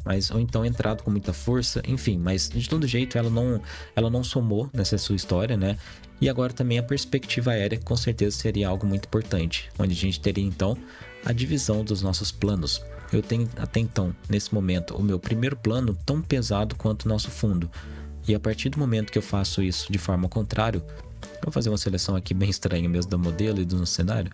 Mas, ou então entrado com muita força, enfim, mas de todo jeito ela não somou nessa sua história, né? E agora também a perspectiva aérea com certeza seria algo muito importante, onde a gente teria então a divisão dos nossos planos. Eu tenho até então, nesse momento, o meu primeiro plano tão pesado quanto o nosso fundo. E a partir do momento que eu faço isso de forma ao contrário, vou fazer uma seleção aqui bem estranha mesmo do modelo e do cenário.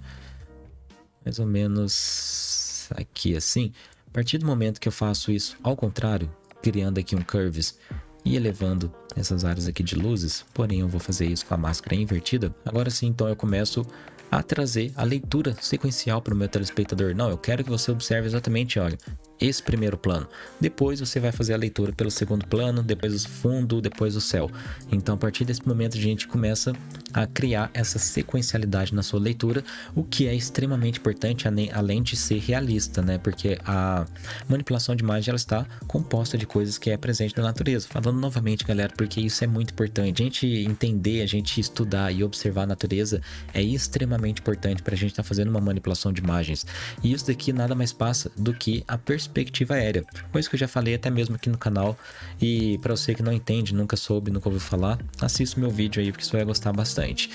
Mais ou menos aqui assim. A partir do momento que eu faço isso ao contrário, criando aqui um curves e elevando essas áreas aqui de luzes, porém eu vou fazer isso com a máscara invertida. Agora sim, então eu começo a trazer a leitura sequencial para o meu telespectador. Não, eu quero que você observe exatamente, olha, esse primeiro plano. Depois você vai fazer a leitura pelo segundo plano, depois o fundo, depois o céu. Então, a partir desse momento, a gente começa a criar essa sequencialidade na sua leitura, o que é extremamente importante, além de ser realista, né? Porque a manipulação de imagem, ela está composta de coisas que é presente na natureza. Falando novamente, galera, porque isso é muito importante. A gente entender, a gente estudar e observar a natureza é extremamente importante para a gente estar fazendo uma manipulação de imagens. E isso daqui nada mais passa do que a perspectiva aérea, coisa que eu já falei até mesmo aqui no canal. E para você que não entende, nunca soube, nunca ouviu falar, assista o meu vídeo aí porque você vai gostar bastante.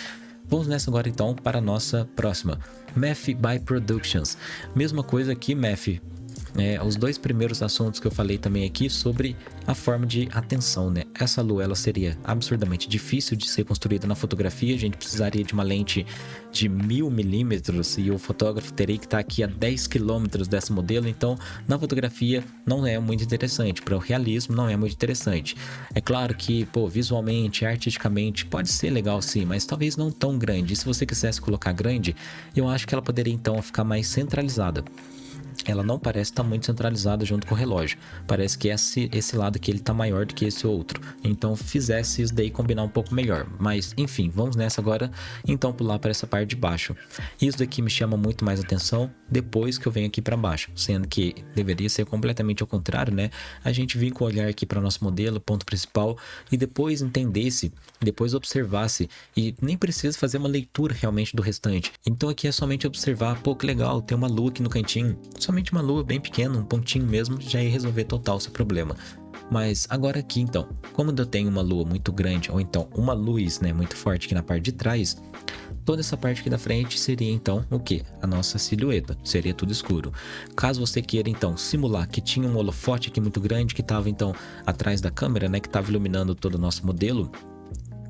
Vamos nessa agora então para a nossa próxima, Math by Productions. Mesma coisa aqui, Math. Os dois primeiros assuntos que eu falei também aqui sobre a forma de atenção, né? Essa lua, ela seria absurdamente difícil de ser construída na fotografia. A gente precisaria de uma lente de 1000 milímetros e o fotógrafo teria que estar aqui a 10 quilômetros desse modelo. Então, na fotografia não é muito interessante. Para o realismo não é muito interessante. É claro que, visualmente, artisticamente, pode ser legal sim, mas talvez não tão grande. E se você quisesse colocar grande, eu acho que ela poderia então ficar mais centralizada. Ela não parece estar muito centralizada junto com o relógio. Parece que esse lado aqui ele está maior do que esse outro. Então fizesse isso daí combinar um pouco melhor. Mas enfim, vamos nessa agora. Então pular para essa parte de baixo. Isso daqui me chama muito mais atenção depois que eu venho aqui para baixo. Sendo que deveria ser completamente ao contrário, né? A gente vir com o olhar aqui para o nosso modelo, ponto principal. E depois entendesse, depois observasse. E nem precisa fazer uma leitura realmente do restante. Então aqui é somente observar. Pô, que legal, tem uma lua aqui no cantinho. Somente uma lua bem pequena, um pontinho mesmo, já ia resolver total o seu problema. Mas agora aqui então, como eu tenho uma lua muito grande, ou então uma luz, né, muito forte aqui na parte de trás, toda essa parte aqui da frente seria então o que? A nossa silhueta, seria tudo escuro. Caso você queira então simular que tinha um holofote aqui muito grande que estava então atrás da câmera, né, que estava iluminando todo o nosso modelo,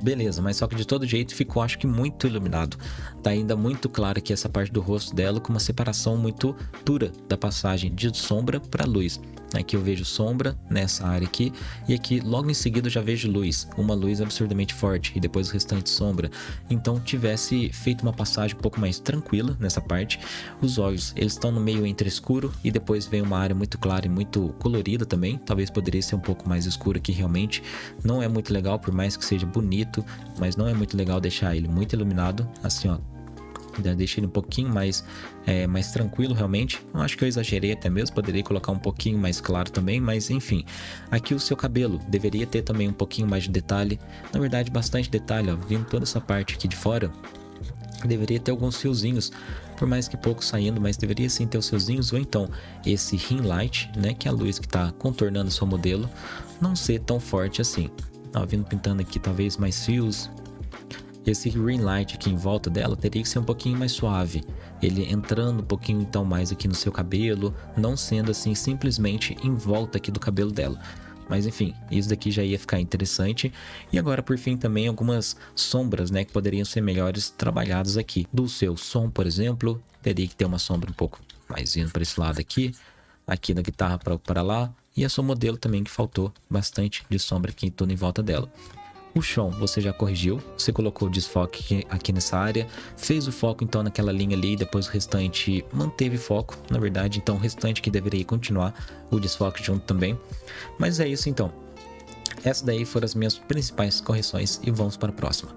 beleza, mas só que de todo jeito ficou, acho que muito iluminado. Tá ainda muito claro aqui essa parte do rosto dela com uma separação muito dura da passagem de sombra para luz. Aqui eu vejo sombra nessa área aqui e aqui logo em seguida eu já vejo luz, uma luz absurdamente forte e depois o restante sombra. Então tivesse feito uma passagem um pouco mais tranquila nessa parte. Os olhos, eles estão no meio entre escuro e depois vem uma área muito clara e muito colorida também. Talvez poderia ser um pouco mais escuro aqui realmente. Não é muito legal, por mais que seja bonito, mas não é muito legal deixar ele muito iluminado, assim ó. Deixa ele um pouquinho mais tranquilo realmente. Eu acho que eu exagerei até mesmo, poderia colocar um pouquinho mais claro também, mas enfim. Aqui o seu cabelo deveria ter também um pouquinho mais de detalhe, na verdade bastante detalhe, ó, vindo toda essa parte aqui de fora. Deveria ter alguns fiozinhos, por mais que pouco saindo, mas deveria sim ter os fiozinhos, ou então esse ring light, né, que é a luz que está contornando o seu modelo, não ser tão forte assim. Ó, vindo pintando aqui talvez mais fios. Esse ring light aqui em volta dela teria que ser um pouquinho mais suave, ele entrando um pouquinho então mais aqui no seu cabelo, não sendo assim simplesmente em volta aqui do cabelo dela. Mas enfim, isso daqui já ia ficar interessante. E agora por fim também algumas sombras, né, que poderiam ser melhores trabalhadas aqui. Do seu som, por exemplo, teria que ter uma sombra um pouco mais indo para esse lado aqui, aqui da guitarra para lá. E a sua modelo também que faltou bastante de sombra aqui tudo em volta dela. O chão você já corrigiu, você colocou o desfoque aqui nessa área, fez o foco então naquela linha ali, depois o restante manteve foco, na verdade, então o restante que deveria continuar o desfoque junto também. Mas é isso então, essas daí foram as minhas principais correções e vamos para a próxima.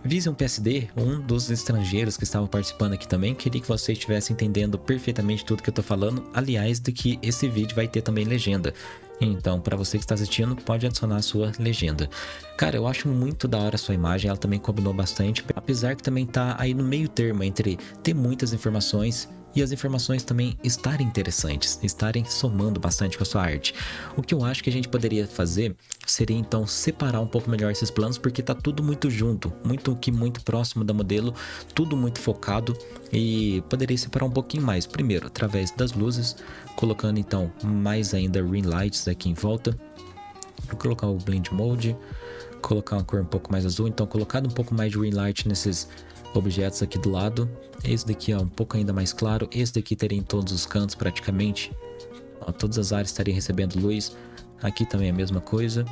Vision PSD, um dos estrangeiros que estavam participando aqui também, queria que você estivesse entendendo perfeitamente tudo que eu tô falando, aliás, de que esse vídeo vai ter também legenda. Então, para você que está assistindo, pode adicionar a sua legenda. Cara, eu acho muito da hora a sua imagem, ela também combinou bastante, apesar que também tá aí no meio termo entre ter muitas informações e as informações também estarem interessantes, estarem somando bastante com a sua arte. O que eu acho que a gente poderia fazer seria então separar um pouco melhor esses planos, porque tá tudo muito junto, muito próximo da modelo, tudo muito focado, e poderia separar um pouquinho mais. Primeiro, através das luzes, colocando então mais ainda ring lights aqui em volta. Vou colocar o blend mode, colocar uma cor um pouco mais azul, então colocado um pouco mais de ring light nesses objetos aqui do lado. Esse daqui é um pouco ainda mais claro, esse daqui teria em todos os cantos praticamente. Ó, todas as áreas estariam recebendo luz. Aqui também é a mesma coisa.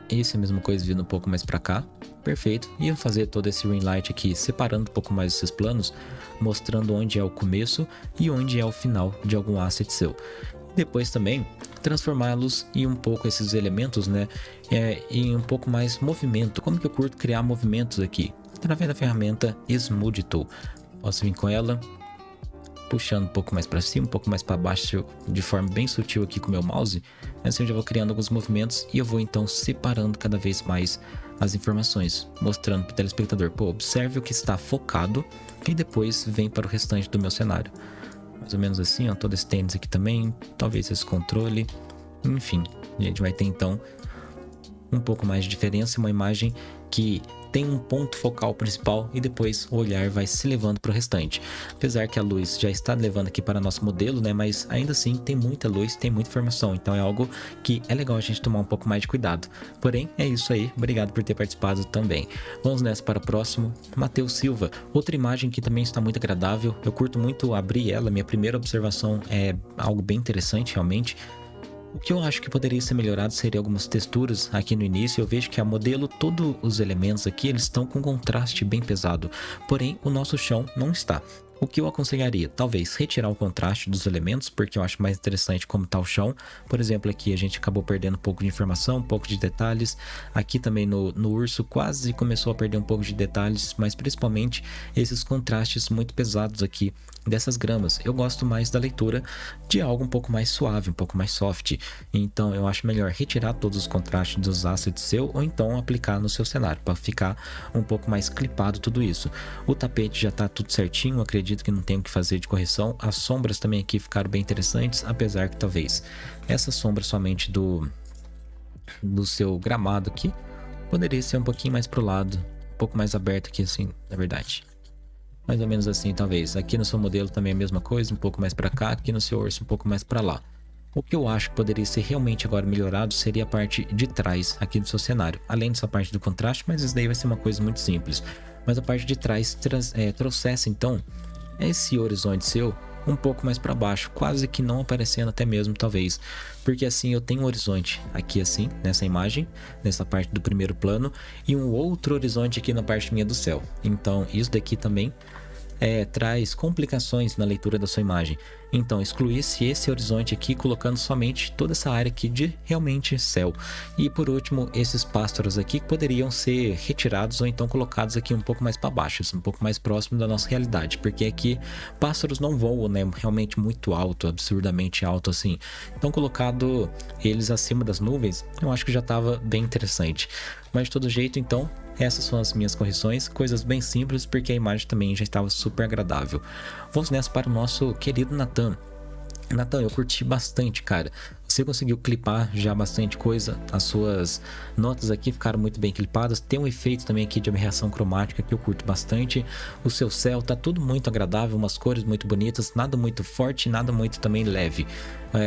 Esse é a mesma coisa vindo um pouco mais para cá. Perfeito. E eu vou fazer todo esse ring light aqui, separando um pouco mais esses planos, mostrando onde é o começo e onde é o final de algum asset seu. Depois também transformá-los em um pouco esses elementos, né, em um pouco mais movimento. Como que eu curto criar movimentos aqui? Através da ferramenta Smooth Tool. Posso vir com ela, puxando um pouco mais para cima, um pouco mais para baixo, de forma bem sutil aqui com o meu mouse. Assim eu já vou criando alguns movimentos e eu vou então separando cada vez mais as informações, mostrando para o telespectador, pô, observe o que está focado e depois vem para o restante do meu cenário. Mais ou menos assim, ó, todo esse tênis aqui também, talvez esse controle, enfim, a gente vai ter então um pouco mais de diferença, uma imagem que tem um ponto focal principal e depois o olhar vai se levando para o restante. Apesar que a luz já está levando aqui para nosso modelo, né? Mas ainda assim tem muita luz, tem muita informação, então é algo que é legal a gente tomar um pouco mais de cuidado. Porém, é isso aí, obrigado por ter participado também. Vamos nessa para o próximo, Matheus Silva. Outra imagem que também está muito agradável, eu curto muito abrir ela, minha primeira observação é algo bem interessante realmente. O que eu acho que poderia ser melhorado seria algumas texturas aqui no início. Eu vejo que a modelo, todos os elementos aqui, eles estão com contraste bem pesado. Porém, o nosso chão não está. O que eu aconselharia? Talvez retirar o contraste dos elementos, porque eu acho mais interessante como está o chão. Por exemplo, aqui a gente acabou perdendo um pouco de informação, um pouco de detalhes. Aqui também no urso quase começou a perder um pouco de detalhes, mas principalmente esses contrastes muito pesados aqui dessas gramas. Eu gosto mais da leitura de algo um pouco mais suave, um pouco mais soft. Então eu acho melhor retirar todos os contrastes dos assets seu ou então aplicar no seu cenário para ficar um pouco mais clipado tudo isso. O tapete já está tudo certinho, acredito que não tem o que fazer de correção. As sombras também aqui ficaram bem interessantes, apesar que talvez essa sombra somente do seu gramado aqui, poderia ser um pouquinho mais pro lado, um pouco mais aberto aqui assim, na verdade. Mais ou menos assim, talvez. Aqui no seu modelo também é a mesma coisa, um pouco mais para cá, aqui no seu urso um pouco mais para lá. O que eu acho que poderia ser realmente agora melhorado seria a parte de trás aqui do seu cenário. Além dessa parte do contraste, mas isso daí vai ser uma coisa muito simples. Mas a parte de trás trouxesse então esse horizonte seu um pouco mais para baixo, quase que não aparecendo até mesmo talvez, porque assim eu tenho um horizonte aqui assim, nessa imagem, nessa parte do primeiro plano, e um outro horizonte aqui na parte minha do céu. Então isso daqui também traz complicações na leitura da sua imagem. Então excluísse esse horizonte aqui, colocando somente toda essa área aqui de realmente céu. E por último, esses pássaros aqui poderiam ser retirados ou então colocados aqui um pouco mais para baixo, um pouco mais próximo da nossa realidade, porque aqui pássaros não voam, né, realmente muito alto, absurdamente alto assim. Então colocado eles acima das nuvens, eu acho que já estava bem interessante. Mas de todo jeito, então, essas são as minhas correções, coisas bem simples, porque a imagem também já estava super agradável. Vamos nessa para o nosso querido Nathan. Nathan, eu curti bastante, cara. Você conseguiu clipar já bastante coisa. As suas notas aqui ficaram muito bem clipadas. Tem um efeito também aqui de aberração cromática que eu curto bastante. O seu céu tá tudo muito agradável, umas cores muito bonitas, nada muito forte, nada muito também leve.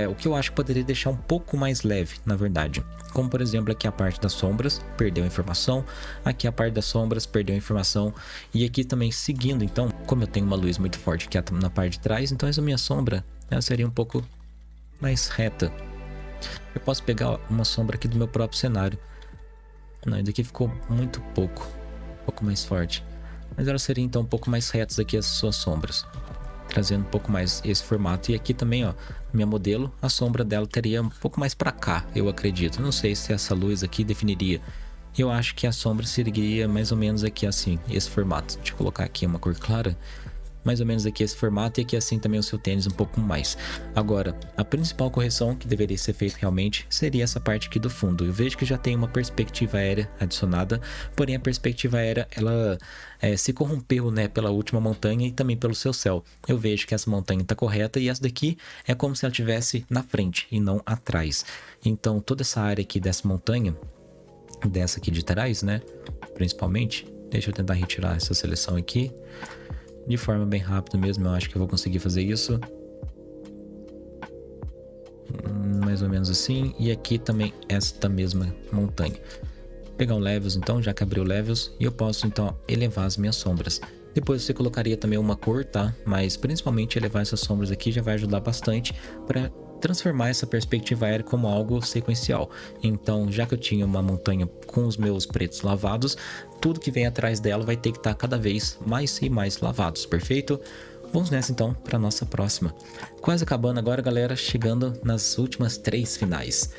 O que eu acho que poderia deixar um pouco mais leve, na verdade. Como por exemplo aqui a parte das sombras, perdeu a informação. Aqui a parte das sombras, perdeu a informação. E aqui também seguindo, então, como eu tenho uma luz muito forte aqui na parte de trás, então essa minha sombra ela seria um pouco mais reta. Eu posso pegar uma sombra aqui do meu próprio cenário. Não, isso daqui ficou muito pouco, um pouco mais forte. Mas ela seria então um pouco mais retas aqui as suas sombras, trazendo um pouco mais esse formato. E aqui também, ó, minha modelo, a sombra dela teria um pouco mais para cá, eu acredito. Não sei se essa luz aqui definiria. Eu acho que a sombra seguiria mais ou menos aqui assim, esse formato. Deixa eu colocar aqui uma cor clara. Mais ou menos aqui esse formato e aqui assim também o seu tênis um pouco mais. Agora, a principal correção que deveria ser feita realmente seria essa parte aqui do fundo. Eu vejo que já tem uma perspectiva aérea adicionada, porém a perspectiva aérea ela se corrompeu, né, pela última montanha e também pelo seu céu. Eu vejo que essa montanha está correta e essa daqui é como se ela estivesse na frente e não atrás. Então toda essa área aqui dessa montanha, dessa aqui de trás, né, principalmente, deixa eu tentar retirar essa seleção aqui. De forma bem rápida mesmo, eu acho que eu vou conseguir fazer isso. Mais ou menos assim. E aqui também esta mesma montanha. Vou pegar um Levels então, já que abriu Levels. E eu posso então elevar as minhas sombras. Depois você colocaria também uma cor, tá? Mas principalmente elevar essas sombras aqui já vai ajudar bastante para transformar essa perspectiva aérea como algo sequencial. Então, já que eu tinha uma montanha com os meus pretos lavados, tudo que vem atrás dela vai ter que estar cada vez mais e mais lavados, perfeito? Vamos nessa então para nossa próxima. Quase acabando agora, galera, chegando nas últimas 3 finais.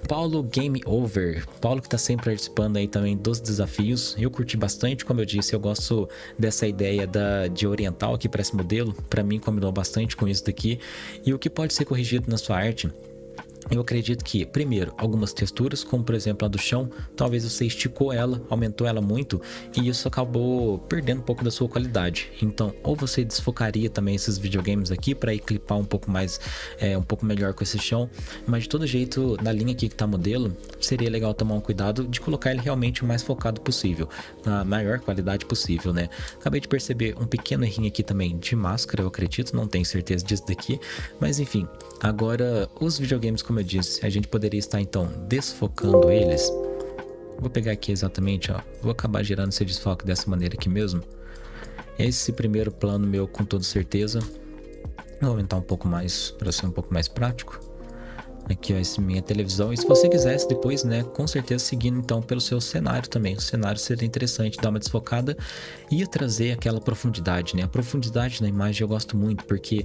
Paulo Game Over, Paulo que tá sempre participando aí também dos desafios. Eu curti bastante, como eu disse, eu gosto dessa ideia de oriental aqui para esse modelo. Para mim combinou bastante com isso daqui. E o que pode ser corrigido na sua arte? Eu acredito que, primeiro, algumas texturas, como por exemplo a do chão, talvez você esticou ela, aumentou ela muito e isso acabou perdendo um pouco da sua qualidade. Então, ou você desfocaria também esses videogames aqui para ir clipar um pouco mais, um pouco melhor com esse chão, mas de todo jeito, na linha aqui que tá modelo, seria legal tomar um cuidado de colocar ele realmente o mais focado possível, na maior qualidade possível, né? Acabei de perceber um pequeno errinho aqui também de máscara, eu acredito, não tenho certeza disso daqui, mas enfim. Agora, os videogames, como eu disse, a gente poderia estar então desfocando eles. Vou pegar aqui exatamente, ó. Vou acabar gerando esse desfoque dessa maneira aqui mesmo. Esse primeiro plano meu, com toda certeza. Vou aumentar um pouco mais, para ser um pouco mais prático. Aqui, ó, essa minha televisão. E se você quisesse depois, né, com certeza seguindo então pelo seu cenário também. O cenário seria interessante dar uma desfocada e trazer aquela profundidade, né? A profundidade na imagem eu gosto muito, porque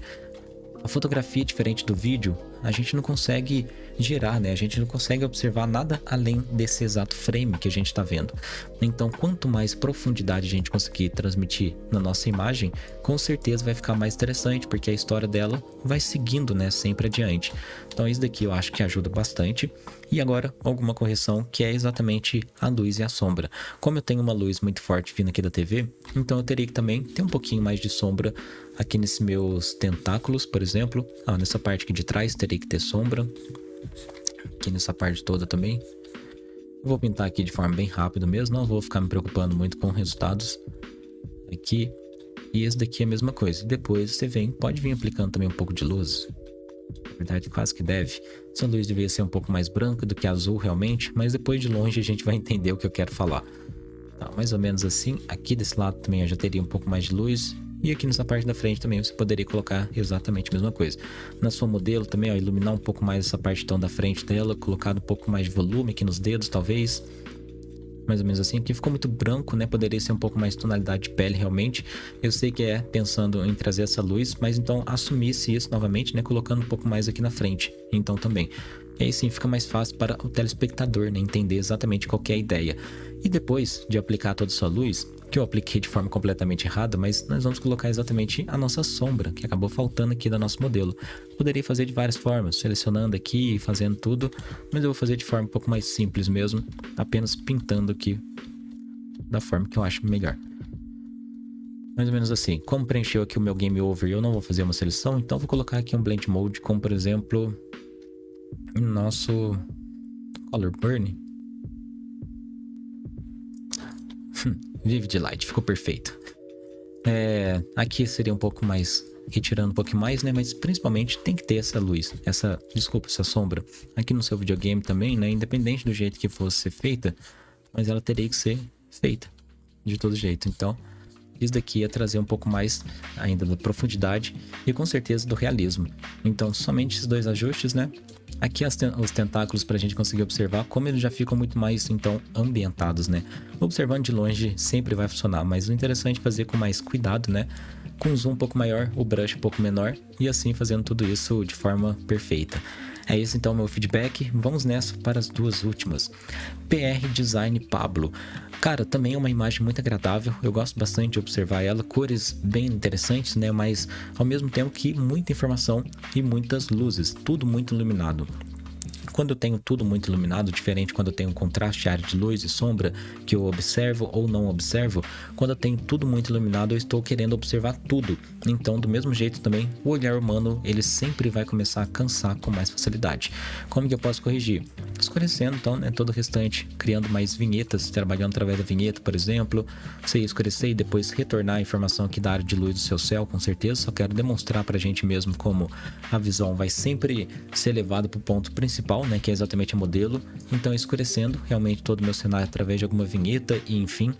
a fotografia, diferente do vídeo, a gente não consegue gerar, né? A gente não consegue observar nada além desse exato frame que a gente está vendo. Então, quanto mais profundidade a gente conseguir transmitir na nossa imagem, com certeza vai ficar mais interessante, porque a história dela vai seguindo, né, sempre adiante. Então, isso daqui eu acho que ajuda bastante. E agora, alguma correção, que é exatamente a luz e a sombra. Como eu tenho uma luz muito forte vindo aqui da TV, então eu teria que também ter um pouquinho mais de sombra aqui nesses meus tentáculos, por exemplo. Nessa parte aqui de trás teria que ter sombra. Aqui nessa parte toda também. Eu vou pintar aqui de forma bem rápida mesmo, não vou ficar me preocupando muito com resultados aqui. E esse daqui é a mesma coisa. Depois você vem, pode vir aplicando também um pouco de luz. Na verdade, quase que deve. Essa luz deveria ser um pouco mais branca do que azul realmente, mas depois de longe a gente vai entender o que eu quero falar. Tá, mais ou menos assim. Aqui desse lado também eu já teria um pouco mais de luz. E aqui nessa parte da frente também você poderia colocar exatamente a mesma coisa. Na sua modelo também, ó, iluminar um pouco mais essa parte então da frente dela, colocar um pouco mais de volume aqui nos dedos, talvez. Mais ou menos assim. Aqui ficou muito branco, né? Poderia ser um pouco mais tonalidade de pele realmente. Eu sei que é pensando em trazer essa luz, mas então assumisse isso novamente, né? Colocando um pouco mais aqui na frente. Então também. E aí sim fica mais fácil para o telespectador, né? Entender exatamente qual que é a ideia. E depois de aplicar toda a sua luz, que eu apliquei de forma completamente errada, mas nós vamos colocar exatamente a nossa sombra, que acabou faltando aqui do nosso modelo. Poderia fazer de várias formas, selecionando aqui e fazendo tudo, mas eu vou fazer de forma um pouco mais simples mesmo, apenas pintando aqui da forma que eu acho melhor. Mais ou menos assim. Como preencheu aqui o meu Game Over e eu não vou fazer uma seleção, então vou colocar aqui um Blend Mode, como por exemplo, o nosso Color Burn. Vivid Light, ficou perfeito. Aqui seria um pouco mais, retirando um pouquinho mais, né? Mas principalmente tem que ter essa luz, essa sombra aqui no seu videogame também, né? Independente do jeito que fosse ser feita, mas ela teria que ser feita de todo jeito. Então, isso daqui ia trazer um pouco mais ainda da profundidade e com certeza do realismo. Então, somente esses dois ajustes, né? Aqui os tentáculos para a gente conseguir observar como eles já ficam muito mais, então, ambientados, né? Observando de longe sempre vai funcionar, mas o interessante é fazer com mais cuidado, né? Com um zoom um pouco maior, o brush um pouco menor e assim fazendo tudo isso de forma perfeita. É isso então meu feedback, vamos nessa para as duas últimas. PR Design Pablo. Cara, também é uma imagem muito agradável, eu gosto bastante de observar ela, cores bem interessantes, né? Mas ao mesmo tempo que muita informação e muitas luzes, tudo muito iluminado. Quando eu tenho tudo muito iluminado, diferente quando eu tenho um contraste, área de luz e sombra, que eu observo ou não observo, quando eu tenho tudo muito iluminado, eu estou querendo observar tudo. Então, do mesmo jeito também, o olhar humano, ele sempre vai começar a cansar com mais facilidade. Como que eu posso corrigir? Escurecendo, então, né, todo o restante, criando mais vinhetas, trabalhando através da vinheta, por exemplo. Você escurecer e depois retornar a informação aqui da área de luz do seu céu, com certeza. Só quero demonstrar pra gente mesmo como a visão vai sempre ser levada pro ponto principal, né, que é exatamente o modelo. Então, escurecendo realmente todo o meu cenário através de alguma vinheta e enfim.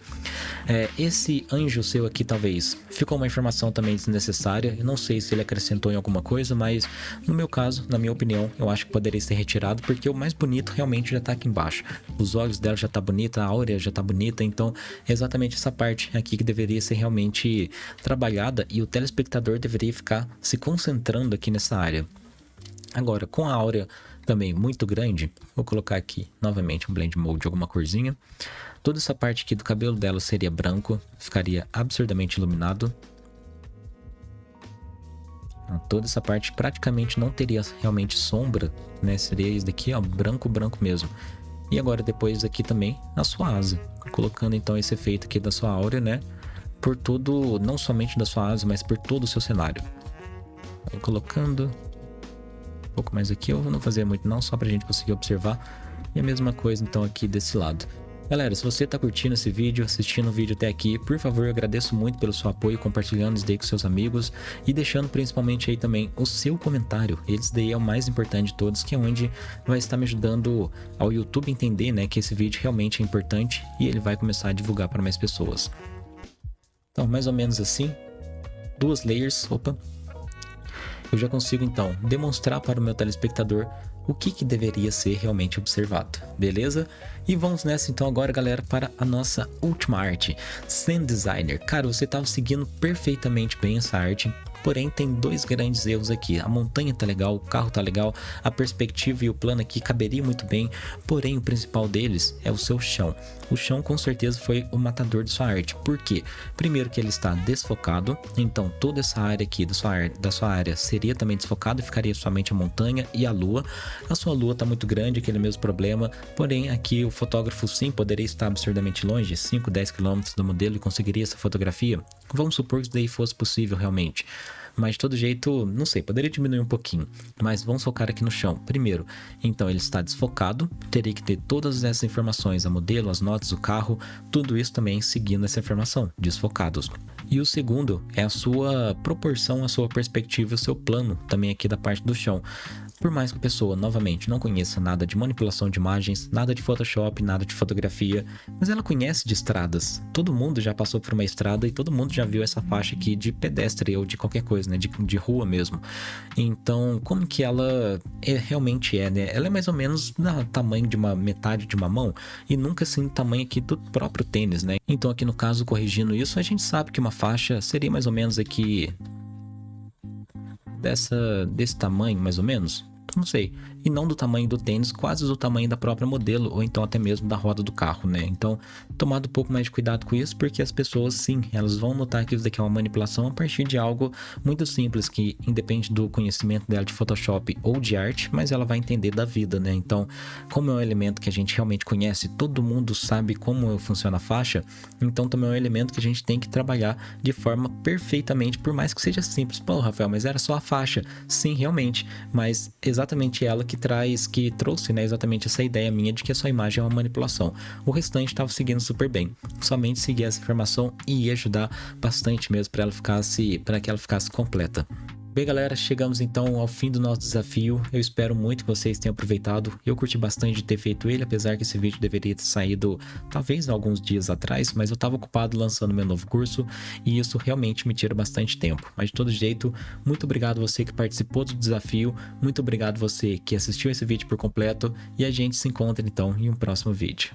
Esse anjo seu aqui talvez ficou uma informação também desnecessária. Eu não sei se ele acrescentou em alguma coisa, mas no meu caso, na minha opinião, eu acho que poderia ser retirado, porque o mais bonito realmente já tá aqui embaixo. Os olhos dela já tá bonita, a áurea já tá bonita, então é exatamente essa parte aqui que deveria ser realmente trabalhada e o telespectador deveria ficar se concentrando aqui nessa área. Agora, com a áurea também muito grande, vou colocar aqui novamente um Blend Mode de alguma corzinha. Toda essa parte aqui do cabelo dela seria branco, ficaria absurdamente iluminado. Toda essa parte praticamente não teria realmente sombra, né? Seria isso daqui, ó, branco, branco mesmo. E agora depois aqui também a sua asa, colocando então esse efeito aqui da sua áurea, né? Por todo, não somente da sua asa, mas por todo o seu cenário. Aí colocando um pouco mais aqui, eu vou não fazer muito não, só pra gente conseguir observar. E a mesma coisa então aqui desse lado. Galera, se você tá curtindo esse vídeo, assistindo o vídeo até aqui, por favor, eu agradeço muito pelo seu apoio, compartilhando isso daí com seus amigos e deixando principalmente aí também o seu comentário. Esse daí é o mais importante de todos, que é onde vai estar me ajudando ao YouTube entender, né, que esse vídeo realmente é importante e ele vai começar a divulgar para mais pessoas. Então, mais ou menos assim, duas layers, eu já consigo então demonstrar para o meu telespectador o que deveria ser realmente observado, beleza? E vamos nessa então agora, galera, para a nossa última arte, Sand Designer. Cara, você estava seguindo perfeitamente bem essa arte, porém tem dois grandes erros aqui. A montanha tá legal, o carro tá legal, a perspectiva e o plano aqui caberia muito bem, porém o principal deles é o seu chão. O chão com certeza foi o matador de sua arte. Por quê? Primeiro que ele está desfocado, então toda essa área aqui da sua área seria também desfocada e ficaria somente a montanha e a lua. A sua lua está muito grande, aquele mesmo problema, porém aqui o fotógrafo sim poderia estar absurdamente longe, 5, 10 km do modelo e conseguiria essa fotografia. Vamos supor que isso daí fosse possível realmente. mas de todo jeito, não sei, poderia diminuir um pouquinho. Mas vamos focar aqui no chão. Primeiro, então ele está desfocado, terei que ter todas essas informações, a modelo, as notas, o carro, tudo isso também seguindo essa informação, desfocados. E o segundo é a sua proporção, a sua perspectiva, o seu plano também aqui da parte do chão. Por mais que a pessoa, novamente, não conheça nada de manipulação de imagens, nada de Photoshop, nada de fotografia, mas ela conhece de estradas. Todo mundo já passou por uma estrada e todo mundo já viu essa faixa aqui de pedestre ou de qualquer coisa, né? De rua mesmo. Então, como que ela realmente é, né? Ela é mais ou menos do tamanho de uma metade de uma mão e nunca assim tamanho aqui do próprio tênis, né? Então, aqui no caso, corrigindo isso, a gente sabe que uma faixa seria mais ou menos aqui desse tamanho, mais ou menos. Não sei, e não do tamanho do tênis, quase do tamanho da própria modelo, ou então até mesmo da roda do carro, né? Então, tomado um pouco mais de cuidado com isso, porque as pessoas, sim, elas vão notar que isso daqui é uma manipulação a partir de algo muito simples, que independe do conhecimento dela de Photoshop ou de arte, mas ela vai entender da vida, né? Então, como é um elemento que a gente realmente conhece, todo mundo sabe como funciona a faixa, então também é um elemento que a gente tem que trabalhar de forma perfeitamente, por mais que seja simples. Pô, Rafael, mas era só a faixa. Sim, realmente, mas exatamente ela que trouxe, né, exatamente essa ideia minha de que a sua imagem é uma manipulação. O restante estava seguindo super bem. Somente seguir essa informação ia ajudar bastante mesmo para que ela ficasse completa. Bem, galera, chegamos então ao fim do nosso desafio. Eu espero muito que vocês tenham aproveitado. Eu curti bastante de ter feito ele, apesar que esse vídeo deveria ter saído talvez alguns dias atrás, mas eu estava ocupado lançando meu novo curso e isso realmente me tira bastante tempo. Mas de todo jeito, muito obrigado você que participou do desafio, muito obrigado você que assistiu esse vídeo por completo e a gente se encontra então em um próximo vídeo.